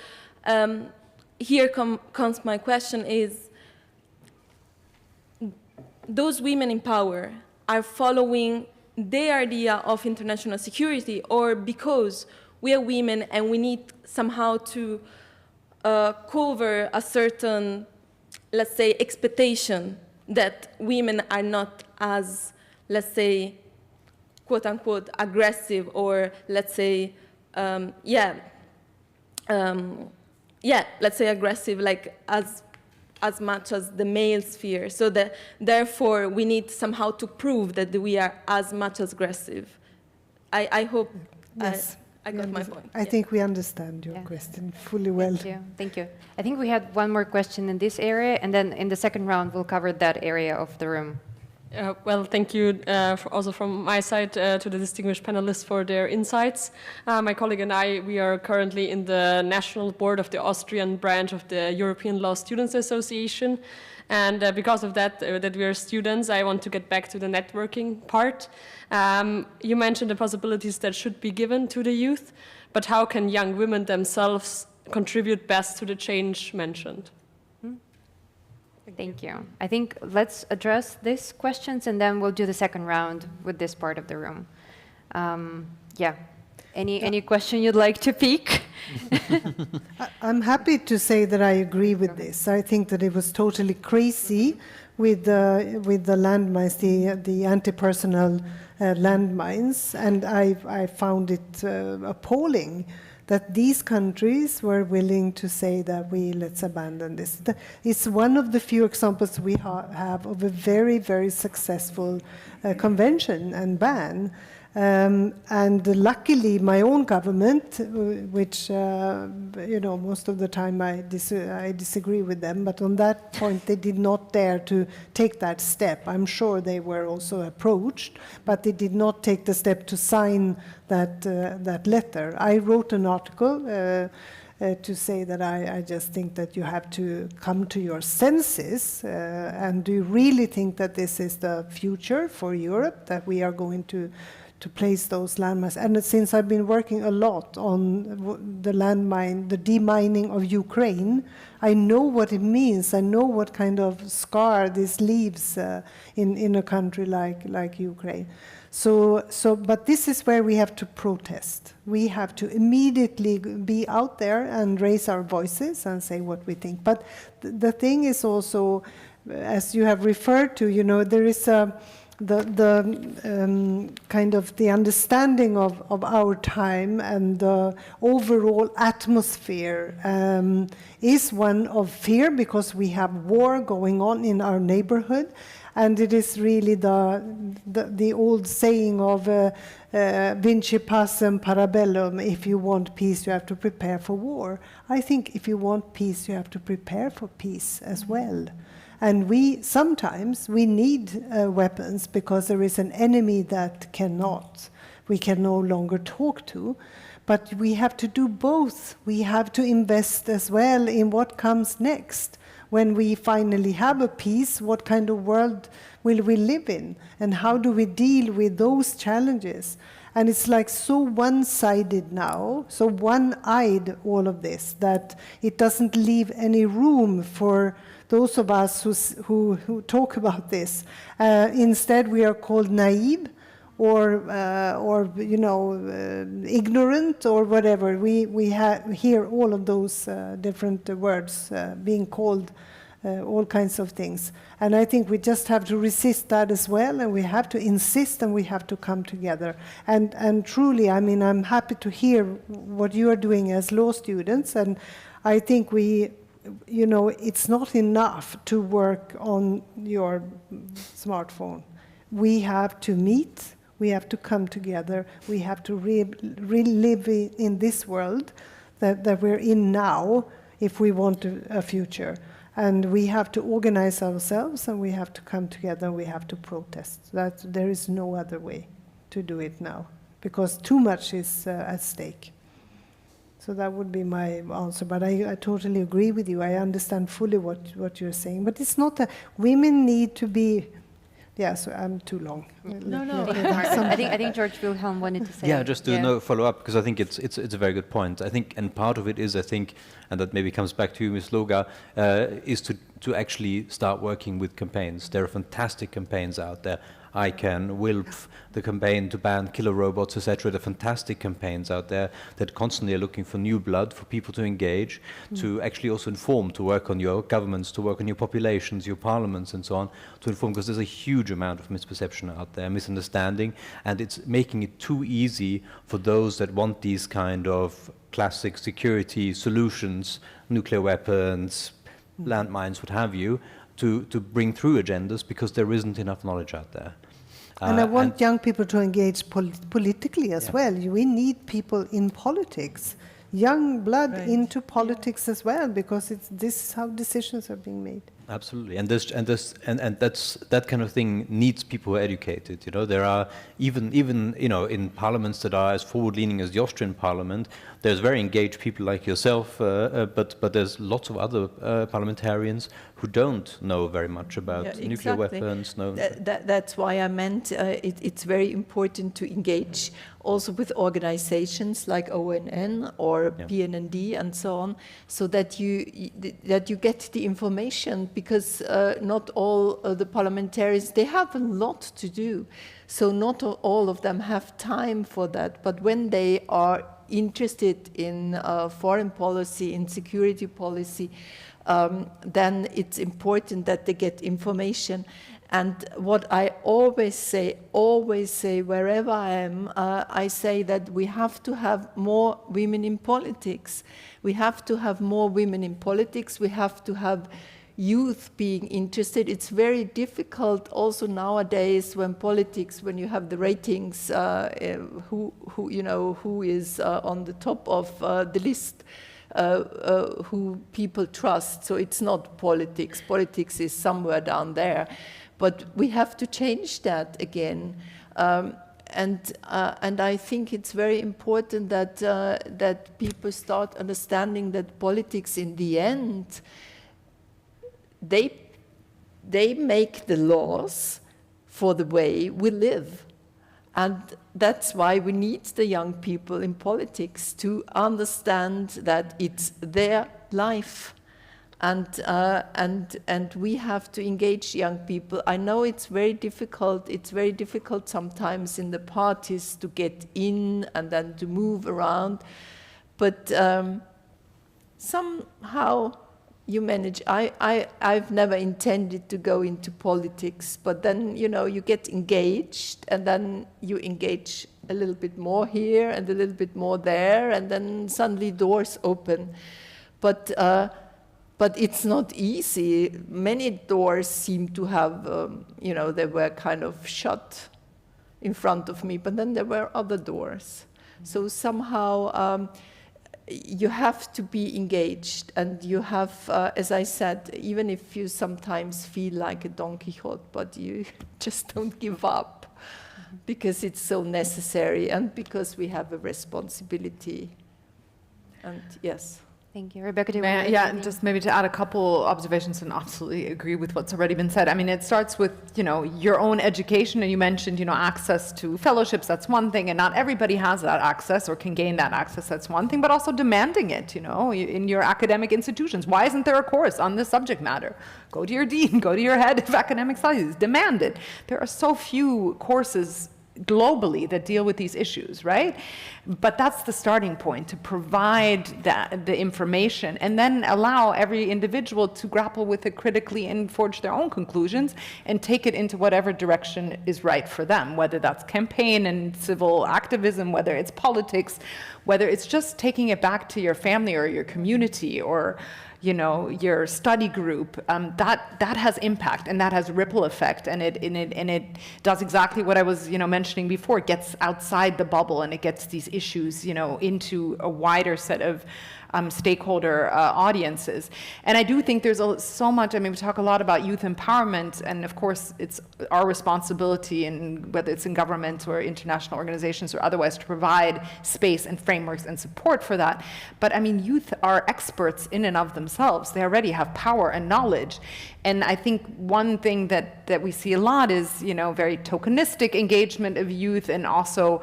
here comes my question is, those women in power are following their idea of international security, or because we are women and we need somehow to cover a certain, let's say, expectation that women are not as, let's say, quote unquote, aggressive, or let's say, let's say aggressive, like as much as the male sphere, so that therefore we need somehow to prove that we are as much as aggressive. I hope yes. I got my point. I think we understand your question fully well. Thank you. I think we had one more question in this area, and then in the second round we'll cover that area of the room. Well, thank you also from my side to the distinguished panelists for their insights. My colleague and I, we are currently in the national board of the Austrian branch of the European Law Students Association. And because of that, that we are students, I want to get back to the networking part. You mentioned the possibilities that should be given to the youth, but how can young women themselves contribute best to the change mentioned? Thank you. I think let's address these questions, and then we'll do the second round with this part of the room. Any question you'd like to pick? I'm happy to say that I agree with this. I think that it was totally crazy with the landmines, the anti-personnel landmines, and I found it appalling that these countries were willing to say that let's abandon this. It's one of the few examples we have of a very, very successful convention and ban. And luckily, my own government, which most of the time I disagree with them, but on that point they did not dare to take that step. I'm sure they were also approached, but they did not take the step to sign that letter. I wrote an article to say that I just think that you have to come to your senses, and do you really think that this is the future for Europe, that we are going to place those landmines? And since I've been working a lot on the landmine, the demining of Ukraine, I know what it means. I know what kind of scar this leaves in a country like Ukraine. But this is where we have to protest. We have to immediately be out there and raise our voices and say what we think. But the thing is also, as you have referred to, there is the kind of the understanding of our time and the overall atmosphere is one of fear, because we have war going on in our neighborhood, and it is really the old saying of vinci pacem para bellum. If you want peace, you have to prepare for war. I think if you want peace, you have to prepare for peace as well. And sometimes we need weapons because there is an enemy that we can no longer talk to. But we have to do both. We have to invest as well in what comes next. When we finally have a peace, what kind of world will we live in? And how do we deal with those challenges? And it's like so one-sided now, so one-eyed, all of this, that it doesn't leave any room for those of us who talk about this. Instead, we are called naive or ignorant or whatever. We hear all of those different words being called all kinds of things. And I think we just have to resist that as well, and we have to insist, and we have to come together. And truly, I mean, I'm happy to hear what you are doing as law students, and I think it's not enough to work on your smartphone. We have to meet, we have to come together, we have to live in this world that we're in now if we want a future. And we have to organize ourselves, and we have to come together, and we have to protest. There is no other way to do it now, because too much is at stake. So that would be my answer, but I totally agree with you. I understand fully what you're saying, but it's not women need to be. Yeah, so I'm too long. No. I think George-Wilhelm wanted to say. Yeah, just to follow up, because I think it's a very good point. I think, and part of it is, I think, and that maybe comes back to you, Ms. Loga, is to actually start working with campaigns. There are fantastic campaigns out there. ICANN, WILPF, the campaign to ban killer robots, etc. There are fantastic campaigns out there that constantly are looking for new blood, for people to engage, to actually also inform, to work on your governments, to work on your populations, your parliaments and so on, to inform, because there's a huge amount of misperception out there, misunderstanding, and it's making it too easy for those that want these kind of classic security solutions, nuclear weapons, landmines, what have you, to bring through agendas, because there isn't enough knowledge out there. And I want young people to engage politically as well. We need people in politics, young blood into politics as well, because this is how decisions are being made. Absolutely, and that kind of thing needs people who are educated. There are even in parliaments that are as forward-leaning as the Austrian parliament, there's very engaged people like yourself, but there's lots of other parliamentarians who don't know very much about nuclear weapons. That's why I meant it's very important to engage also with organizations like ONN or PNND and so on, so that you get the information, because not all the parliamentarians, they have a lot to do. So not all of them have time for that. But when they are interested in foreign policy, in security policy, then it's important that they get information. And what I always say wherever I am, I say that we have to have more women in politics. We have to have more women in politics. We have to have youth being interested. It's very difficult also nowadays when you have the ratings, who is on the top of the list, who people trust. So it's not politics. Politics is somewhere down there. But we have to change that again. And I think it's very important that people start understanding that politics in the end, they make the laws for the way we live. And that's why we need the young people in politics to understand that it's their life. And we have to engage young people. I know it's very difficult. It's very difficult sometimes in the parties to get in and then to move around. But somehow you manage. I've never intended to go into politics, but then, you get engaged, and then you engage a little bit more here and a little bit more there, and then suddenly doors open. But it's not easy. Many doors seem to have, they were kind of shut in front of me, but then there were other doors. So somehow you have to be engaged, and you have, as I said, even if you sometimes feel like a Don Quixote, but you just don't give up, because it's so necessary and because we have a responsibility. And yes. Thank you. Rebecca, just maybe to add a couple observations, and absolutely agree with what's already been said. I mean, it starts with, your own education, and you mentioned, access to fellowships, that's one thing, and not everybody has that access or can gain that access, that's one thing, but also demanding it, in your academic institutions. Why isn't there a course on this subject matter? Go to your dean, go to your head of academic studies, demand it. There are so few courses globally that deal with these issues, right? But that's the starting point, to provide the information and then allow every individual to grapple with it critically and forge their own conclusions and take it into whatever direction is right for them, whether that's campaign and civil activism, whether it's politics, whether it's just taking it back to your family or your community or your study group. That has impact and that has ripple effect, and it does exactly what I was mentioning before. It gets outside the bubble and it gets these issues into a wider set of stakeholder audiences. And I do think there's so much, we talk a lot about youth empowerment, and of course it's our responsibility, and whether it's in government or international organizations or otherwise, to provide space and frameworks and support for that. But youth are experts in and of themselves. They already have power and knowledge. And I think one thing that we see a lot is, very tokenistic engagement of youth, and also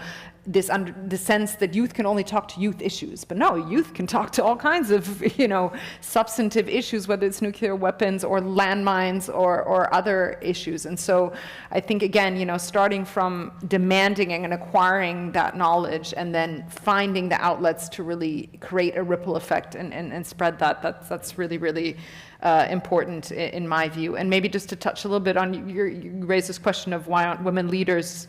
the sense that youth can only talk to youth issues. But no, youth can talk to all kinds of, substantive issues, whether it's nuclear weapons or landmines or other issues. And so I think, again, starting from demanding and acquiring that knowledge and then finding the outlets to really create a ripple effect and spread that's really, really important in my view. And maybe just to touch a little bit on, you raised this question of why aren't women leaders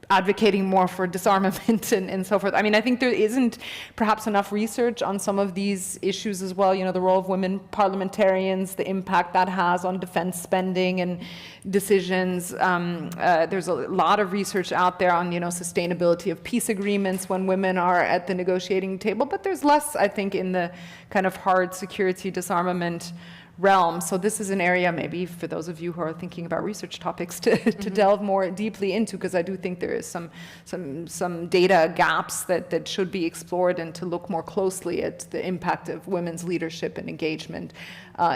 advocating more for disarmament and so forth. I think there isn't perhaps enough research on some of these issues as well. The role of women parliamentarians, the impact that has on defense spending and decisions. There's a lot of research out there on, sustainability of peace agreements when women are at the negotiating table, but there's less, I think, in the kind of hard security disarmament realm. So this is an area maybe for those of you who are thinking about research topics to delve more deeply into, because I do think there is some data gaps that should be explored, and to look more closely at the impact of women's leadership and engagement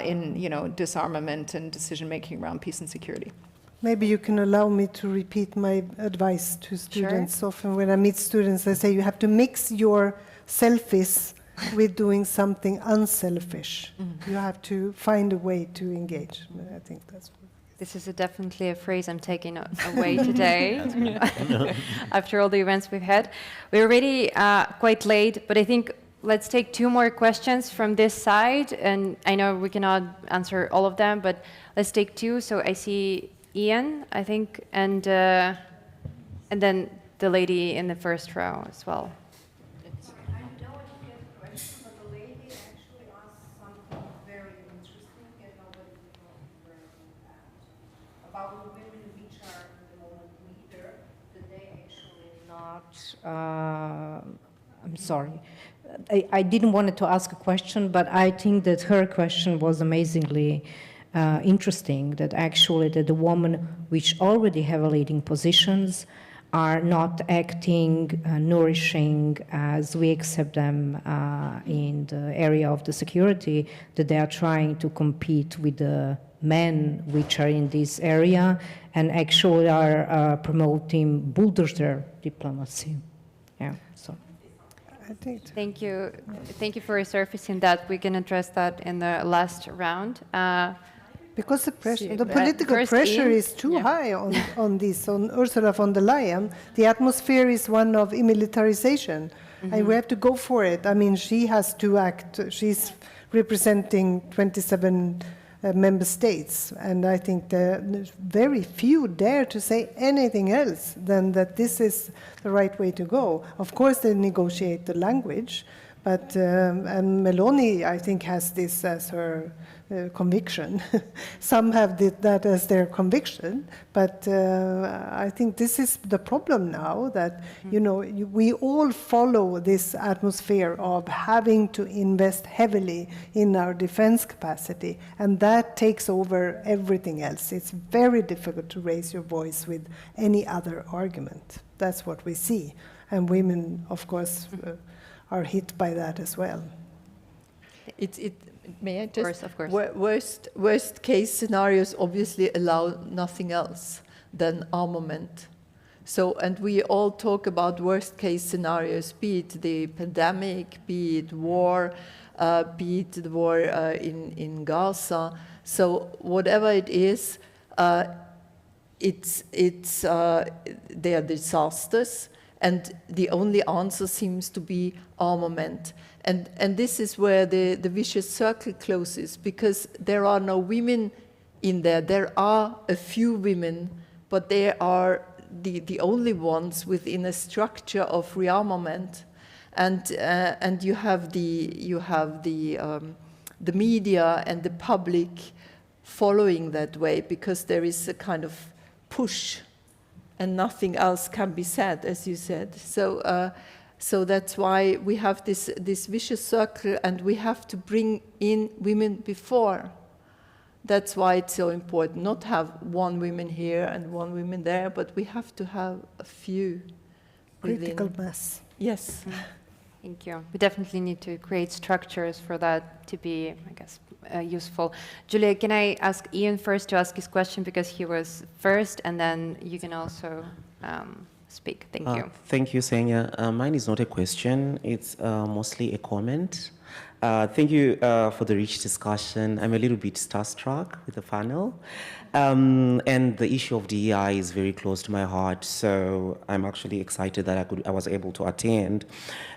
in disarmament and decision making around peace and security. Maybe you can allow me to repeat my advice to students. Sure. Often when I meet students, I say you have to mix your selfies with doing something unselfish. Mm-hmm. You have to find a way to engage. I think that's what. This is definitely a phrase I'm taking away today after all the events we've had. We're already quite late, but I think let's take 2 more questions from this side. And I know we cannot answer all of them, but let's take 2. So I see Ian, I think, and then the lady in the first row as well. I'm sorry. I didn't want to ask a question, but I think that her question was amazingly interesting, that actually that the women which already have leading positions are not acting, nourishing as we accept them in the area of the security, that they are trying to compete with the men which are in this area and actually are promoting bulldozer diplomacy. Yeah, so. Thank you for resurfacing that. We can address that in the last round. Because the pressure, the political pressure is too high on Ursula von der Leyen. The atmosphere is one of militarization, and we have to go for it. She has to act. She's representing 27 member states, and I think there's very few dare to say anything else than that this is the right way to go. Of course, they negotiate the language, but and Meloni, I think, has this as her conviction. Some have that as their conviction, but I think this is the problem now, that we all follow this atmosphere of having to invest heavily in our defense capacity, and that takes over everything else. It's very difficult to raise your voice with any other argument. That's what we see, and women, of course, are hit by that as well. May I just? Of course. Worst case scenarios obviously allow nothing else than armament. So, and we all talk about worst case scenarios, be it the pandemic, be it war, be it the war in Gaza. So whatever it is, they are disasters, and the only answer seems to be armament. And this is where the vicious circle closes, because there are no women in there. There are a few women, but they are the only ones within a structure of rearmament. And you have the media and the public following that way, because there is a kind of push and nothing else can be said, as you said. So that's why we have this vicious circle, and we have to bring in women before. That's why it's so important, not have one woman here and one woman there, but we have to have a few. Critical mass. Yes. Thank you. We definitely need to create structures for that to be, I guess, useful. Julia, can I ask Ian first to ask his question, because he was first, and then you can also speak. Thank you. Thank you, Kseniia. Mine is not a question. It's mostly a comment. Thank you for the rich discussion. I'm a little bit starstruck with the panel. And the issue of DEI is very close to my heart, so I'm actually excited that I was able to attend.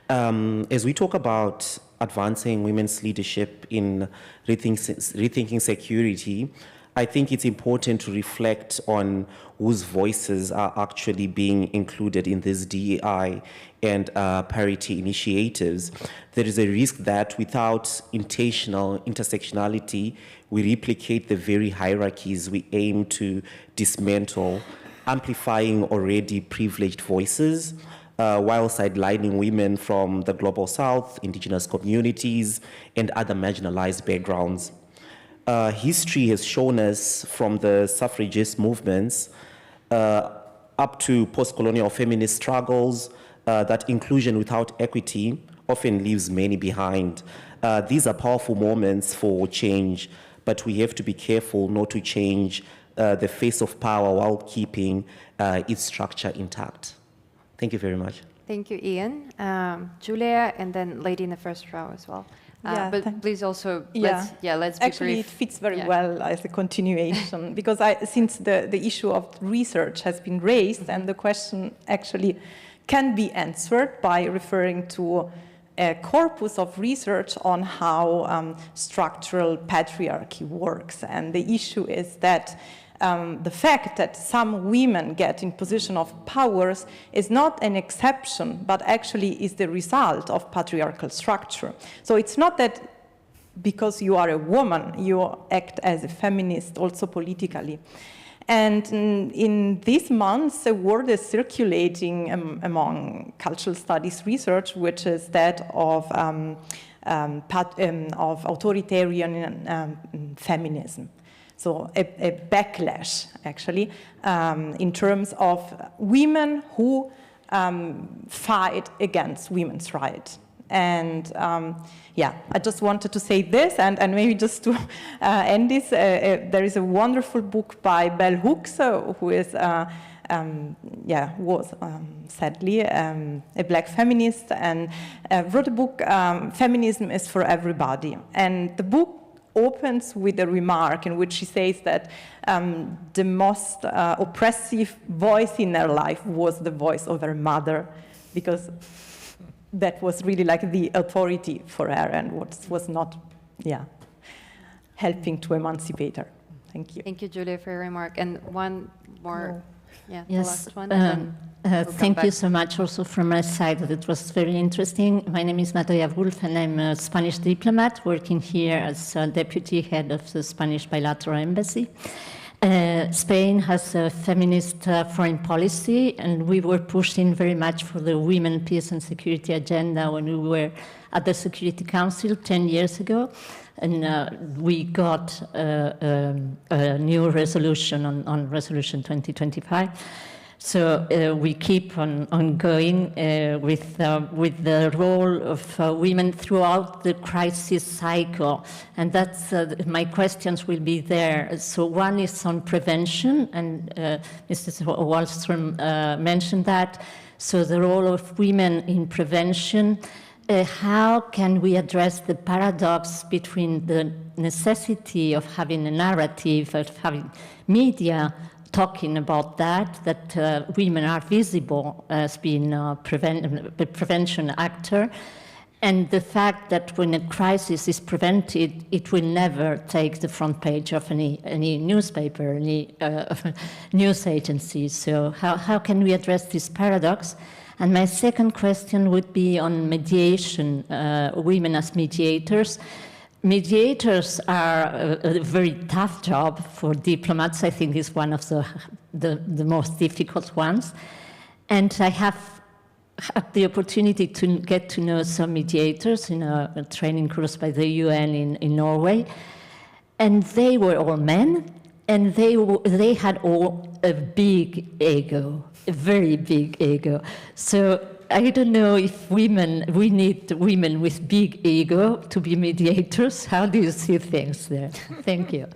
As we talk about advancing women's leadership in rethinking security, I think it's important to reflect on whose voices are actually being included in this DEI and parity initiatives. There is a risk that without intentional intersectionality, we replicate the very hierarchies we aim to dismantle, amplifying already privileged voices, while sidelining women from the Global South, indigenous communities, and other marginalized backgrounds. History has shown us, from the suffragist movements up to post-colonial feminist struggles, that inclusion without equity often leaves many behind. These are powerful moments for change, but we have to be careful not to change the face of power while keeping its structure intact. Thank you very much. Thank you, Ian. Julia, and then lady in the first row as well. But please also, let's be Actually, brief. it fits very well as a continuation, because since the issue of research has been raised, and the question actually can be answered by referring to a corpus of research on how structural patriarchy works. And the issue is that the fact that some women get in position of powers is not an exception, but actually is the result of patriarchal structure. So it's not that because you are a woman, you act as a feminist also politically. And in these months, a word is circulating among cultural studies research, which is that of authoritarian feminism. So a backlash, actually, in terms of women who fight against women's rights. And I just wanted to say this, and maybe just to end this, there is a wonderful book by Bell Hooks, who is, was sadly a black feminist, and wrote a book, Feminism is for Everybody. And the book opens with a remark in which she says that the most oppressive voice in her life was the voice of her mother, because that was really like the authority for her, and was not, helping to emancipate her. Thank you. Thank you, Julia, for your remark. And one more, the Yes. last one. And then we'll thank you so much also from my side. It was very interesting. My name is Margot, and I'm a Spanish diplomat working here as deputy head of the Spanish bilateral embassy. Spain has a feminist foreign policy, and we were pushing very much for the women, peace and security agenda when we were at the Security Council 10 years ago. And we got a new resolution on Resolution 2025. So we keep on going with the role of women throughout the crisis cycle. And that's my questions will be there. So one is on prevention, and Mrs. Wallström mentioned that. So the role of women in prevention. How can we address the paradox between the necessity of having a narrative, of having media talking about that women are visible as being a prevention actor, and the fact that when a crisis is prevented, it will never take the front page of any newspaper, any news agency. So how can we address this paradox? And my second question would be on mediation, women as mediators. Mediators are a very tough job for diplomats. I think it's one of the most difficult ones. And I have had the opportunity to get to know some mediators in a training course by the UN in Norway. And they were all men, and they had all a big ego, a very big ego. So I don't know if we need women with big ego to be mediators. How do you see things there? Thank you.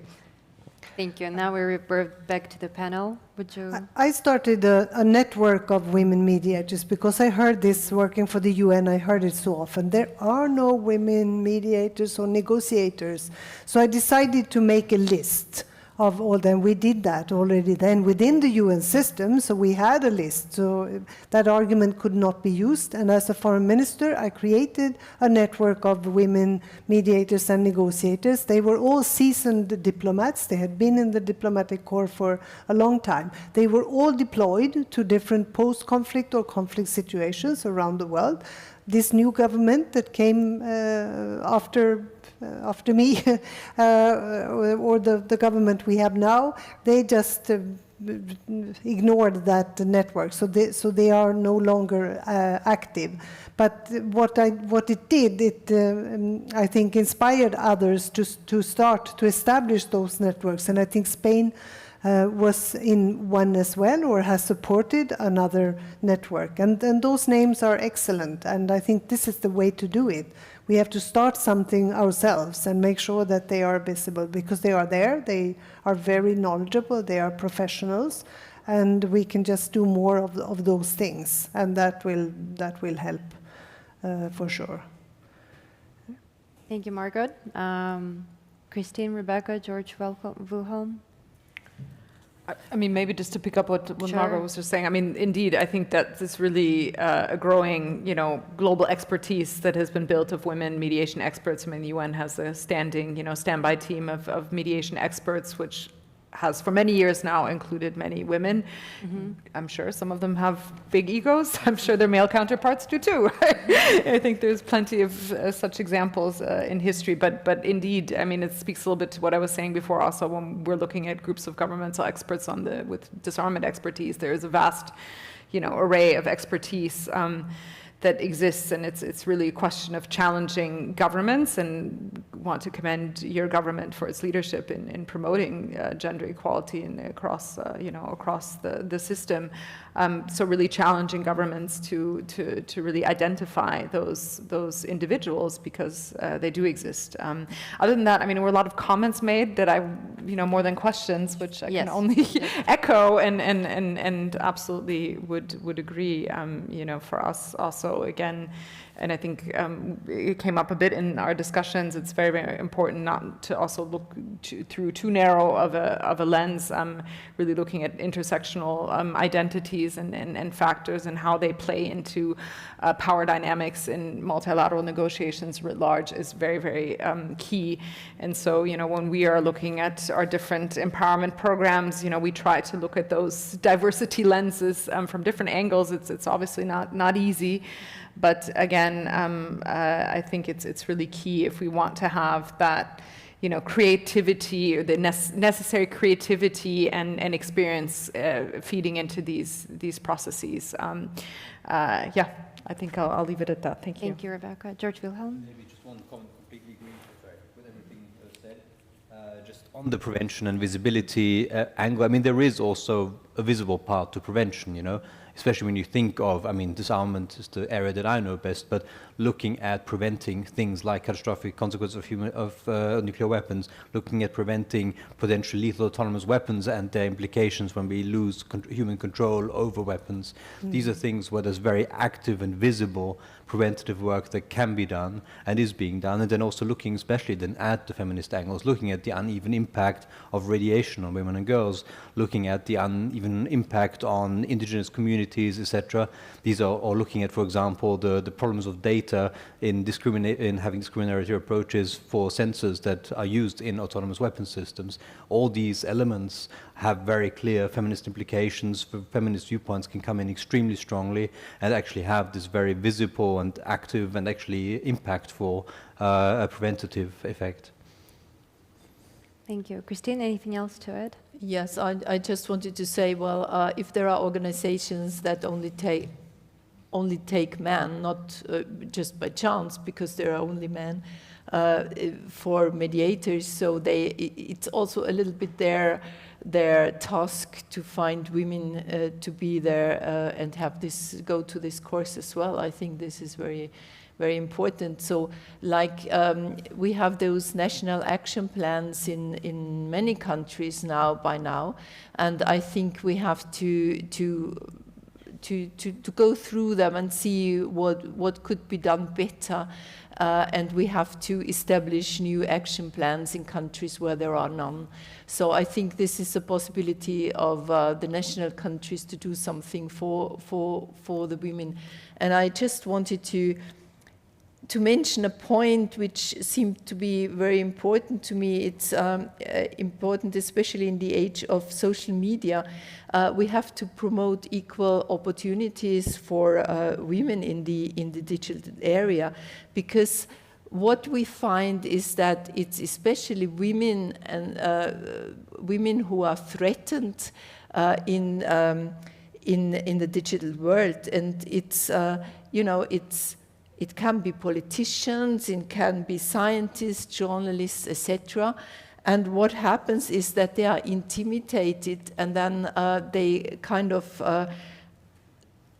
Thank you. Now we revert back to the panel. Would you? I started a network of women mediators because I heard this working for the UN. I heard it so often. There are no women mediators or negotiators. So I decided to make a list of all them. We did that already then within the UN system, so we had a list, so that argument could not be used. And as a foreign minister, I created a network of women mediators and negotiators. They were all seasoned diplomats. They had been in the diplomatic corps for a long time. They were all deployed to different post-conflict or conflict situations around the world. This new government that came after me, or the government we have now, they just ignored that network, so they are no longer active. But what it did, I think, inspired others to start to establish those networks, and I think Spain was in one as well, or has supported another network, and those names are excellent, and I think this is the way to do it. We have to start something ourselves and make sure that they are visible, because they are there, they are very knowledgeable, they are professionals, and we can just do more of those things, and that will help for sure. Thank you, Margot. Christine, Rebecca, George-Wilhelm. I mean, maybe just to pick up what Sure. Margot was just saying. I mean, indeed, I think that this really a growing, global expertise that has been built of women mediation experts. I mean, the UN has a standing, standby team of mediation experts, which has for many years now included many women. Mm-hmm. I'm sure some of them have big egos. I'm sure their male counterparts do too. I think there's plenty of such examples in history, but indeed, I mean, it speaks a little bit to what I was saying before also when we're looking at groups of governmental experts with disarmament expertise. There is a vast, array of expertise that exists, and it's really a question of challenging governments, and want to commend your government for its leadership in promoting gender equality and across the system. So really challenging governments to really identify those individuals, because they do exist. Other than that, I mean, there were a lot of comments made that more than questions, which I can only echo and absolutely would agree. For us also, again, and I think it came up a bit in our discussions, it's very, very important not to also look through too narrow of a lens, really looking at intersectional identities and factors and how they play into power dynamics in multilateral negotiations writ large is very, very key. And so, when we are looking at our different empowerment programs, we try to look at those diversity lenses from different angles. It's obviously not easy. But again, I think it's really key if we want to have that, creativity, or the necessary creativity and experience feeding into these processes. I think I'll leave it at that. Thank you. Thank you, Rebecca. George-Wilhelm? Maybe just one comment, completely agree with everything said. Just on the prevention and visibility angle, I mean, there is also a visible part to prevention, especially when you think of, I mean, disarmament is the area that I know best, but looking at preventing things like catastrophic consequences of nuclear weapons, looking at preventing potential lethal autonomous weapons and their implications when we lose human control over weapons. These are things where there's very active and visible preventative work that can be done and is being done, and then also looking especially then at the feminist angles, looking at the uneven impact of radiation on women and girls, looking at the uneven impact on indigenous communities, etc. These are all looking at, for example, the problems of data in having discriminatory approaches for sensors that are used in autonomous weapon systems. All these elements have very clear feminist implications. Feminist viewpoints can come in extremely strongly and actually have this very visible and active and actually impactful a preventative effect. Thank you. Christine, anything else to add? Yes, I just wanted to say, well, if there are organizations that only take men, not just by chance, because there are only men, for mediators, so it's also a little bit their task to find women to be there and go to this course as well. I think this is very, very important. So, like we have those national action plans in many countries by now, and I think we have to go through them and see what could be done better. And we have to establish new action plans in countries where there are none. So I think this is a possibility of the national countries to do something for the women. And I just wanted to mention a point which seemed to be very important to me. It's important, especially in the age of social media. We have to promote equal opportunities for women in the digital area, because what we find is that it's especially women and women who are threatened in the digital world, and it's it can be politicians, it can be scientists, journalists, etc. And what happens is that they are intimidated, and then they kind of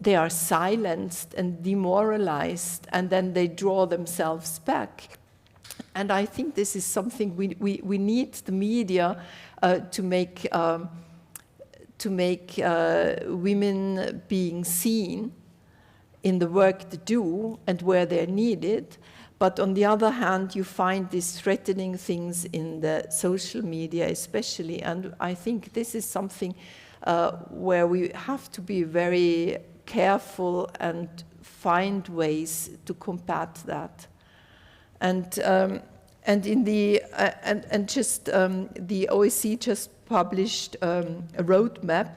they are silenced and demoralized, and then they draw themselves back. And I think this is something we need the media to make women being seen in the work they do and where they're needed. But on the other hand, you find these threatening things in the social media especially, and I think this is something where we have to be very careful and find ways to combat that. And in the the OSCE just published a roadmap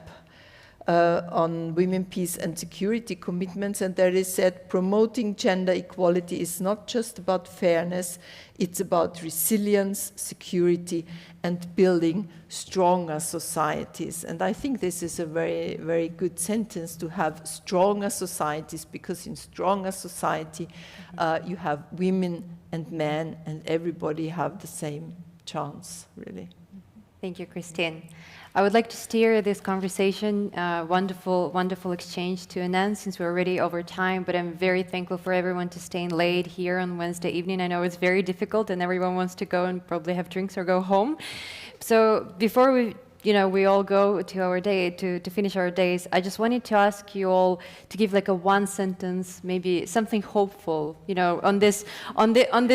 on women, peace and security commitments, and there is said promoting gender equality is not just about fairness, it's about resilience, security and building stronger societies. And I think this is a very, very good sentence, to have stronger societies, because in stronger society you have women and men and everybody have the same chance, really. Thank you, Christine. I would like to steer this conversation, wonderful exchange, to an end, since we're already over time, but I'm very thankful for everyone to staying late here on Wednesday evening. I know it's very difficult and everyone wants to go and probably have drinks or go home. So before we all go to our day, to finish our days, I just wanted to ask you all to give like a one sentence, maybe something hopeful, on this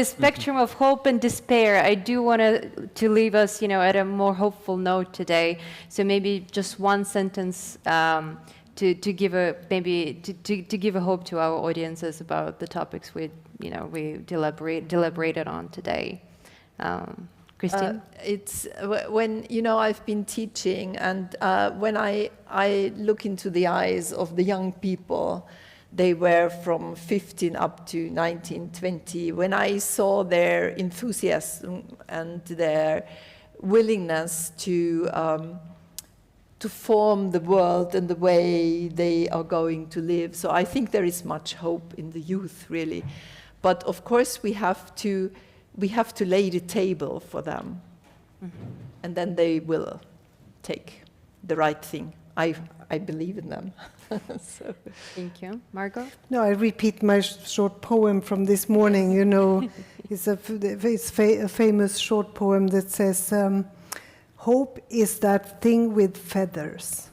spectrum of hope and despair. I do want to leave us, at a more hopeful note today. So maybe just one sentence to give a hope to our audiences about the topics we deliberated on today. Christine? It's when, I've been teaching, and when I look into the eyes of the young people, they were from 15 up to 19, 20, when I saw their enthusiasm and their willingness to form the world and the way they are going to live. So I think there is much hope in the youth, really. But of course we have to lay the table for them, and then they will take the right thing. I believe in them. So. Thank you. Margot? No, I repeat my short poem from this morning, you know. It's a famous short poem that says, hope is that thing with feathers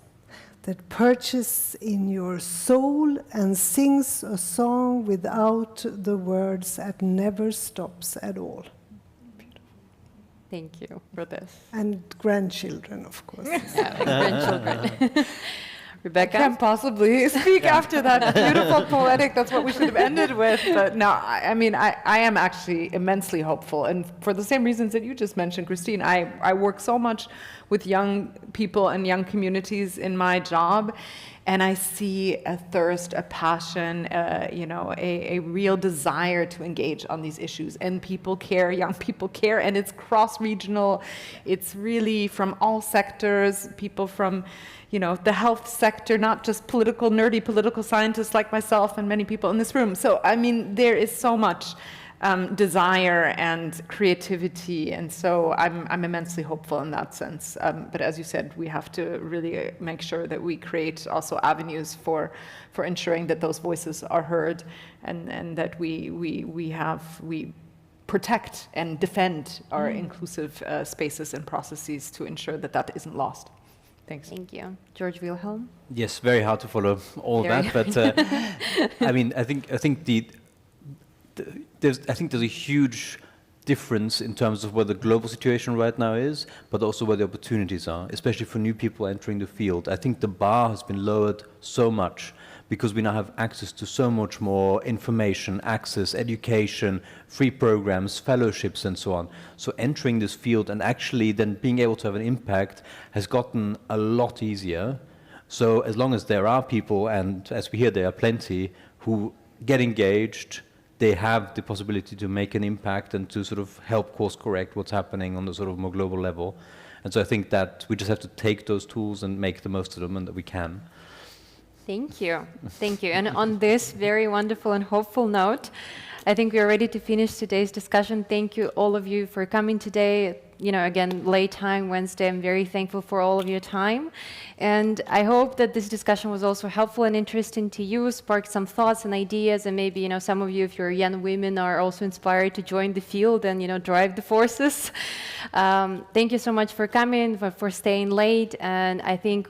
that perches in your soul and sings a song without the words and never stops at all. Thank you for this. And grandchildren, of course. Yeah, grandchildren. Rebecca? I can't possibly speak after that beautiful poetic, that's what we should have ended with. But no, I mean, I am actually immensely hopeful. And for the same reasons that you just mentioned, Christine, I work so much with young people and young communities in my job. And I see a thirst, a passion, you know, a real desire to engage on these issues. And people care, young people care, and it's cross-regional. It's really from all sectors, people from, you know, the health sector, not just political, nerdy political scientists like myself and many people in this room. So, I mean, there is so much desire and creativity, and so I'm immensely hopeful in that sense. But as you said, we have to really make sure that we create also avenues for ensuring that those voices are heard, and that we protect and defend our inclusive spaces and processes to ensure that that isn't lost. Thanks. Thank you. George-Wilhelm? Yes, very hard to follow all that, but I mean, I think there's a huge difference in terms of where the global situation right now is, but also where the opportunities are, especially for new people entering the field. I think the bar has been lowered so much because we now have access to so much more information, access, education, free programs, fellowships, and so on. So entering this field and actually then being able to have an impact has gotten a lot easier. So as long as there are people, and as we hear there are plenty, who get engaged, they have the possibility to make an impact and to sort of help course correct what's happening on the sort of more global level. And so I think that we just have to take those tools and make the most of them, and that we can. Thank you. Thank you. And on this very wonderful and hopeful note, I think we are ready to finish today's discussion. Thank you, all of you, for coming today. You know, again, late time Wednesday. I'm very thankful for all of your time. And I hope that this discussion was also helpful and interesting to you, sparked some thoughts and ideas, and maybe, you know, some of you, if you're young women, are also inspired to join the field and, you know, drive the forces. Thank you so much for coming, for staying late, and I think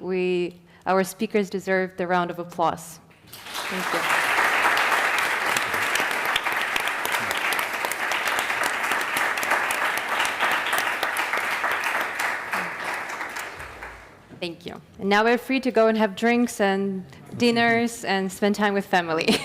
our speakers deserve the round of applause. Thank you. Thank you. And now we're free to go and have drinks and dinners and spend time with family.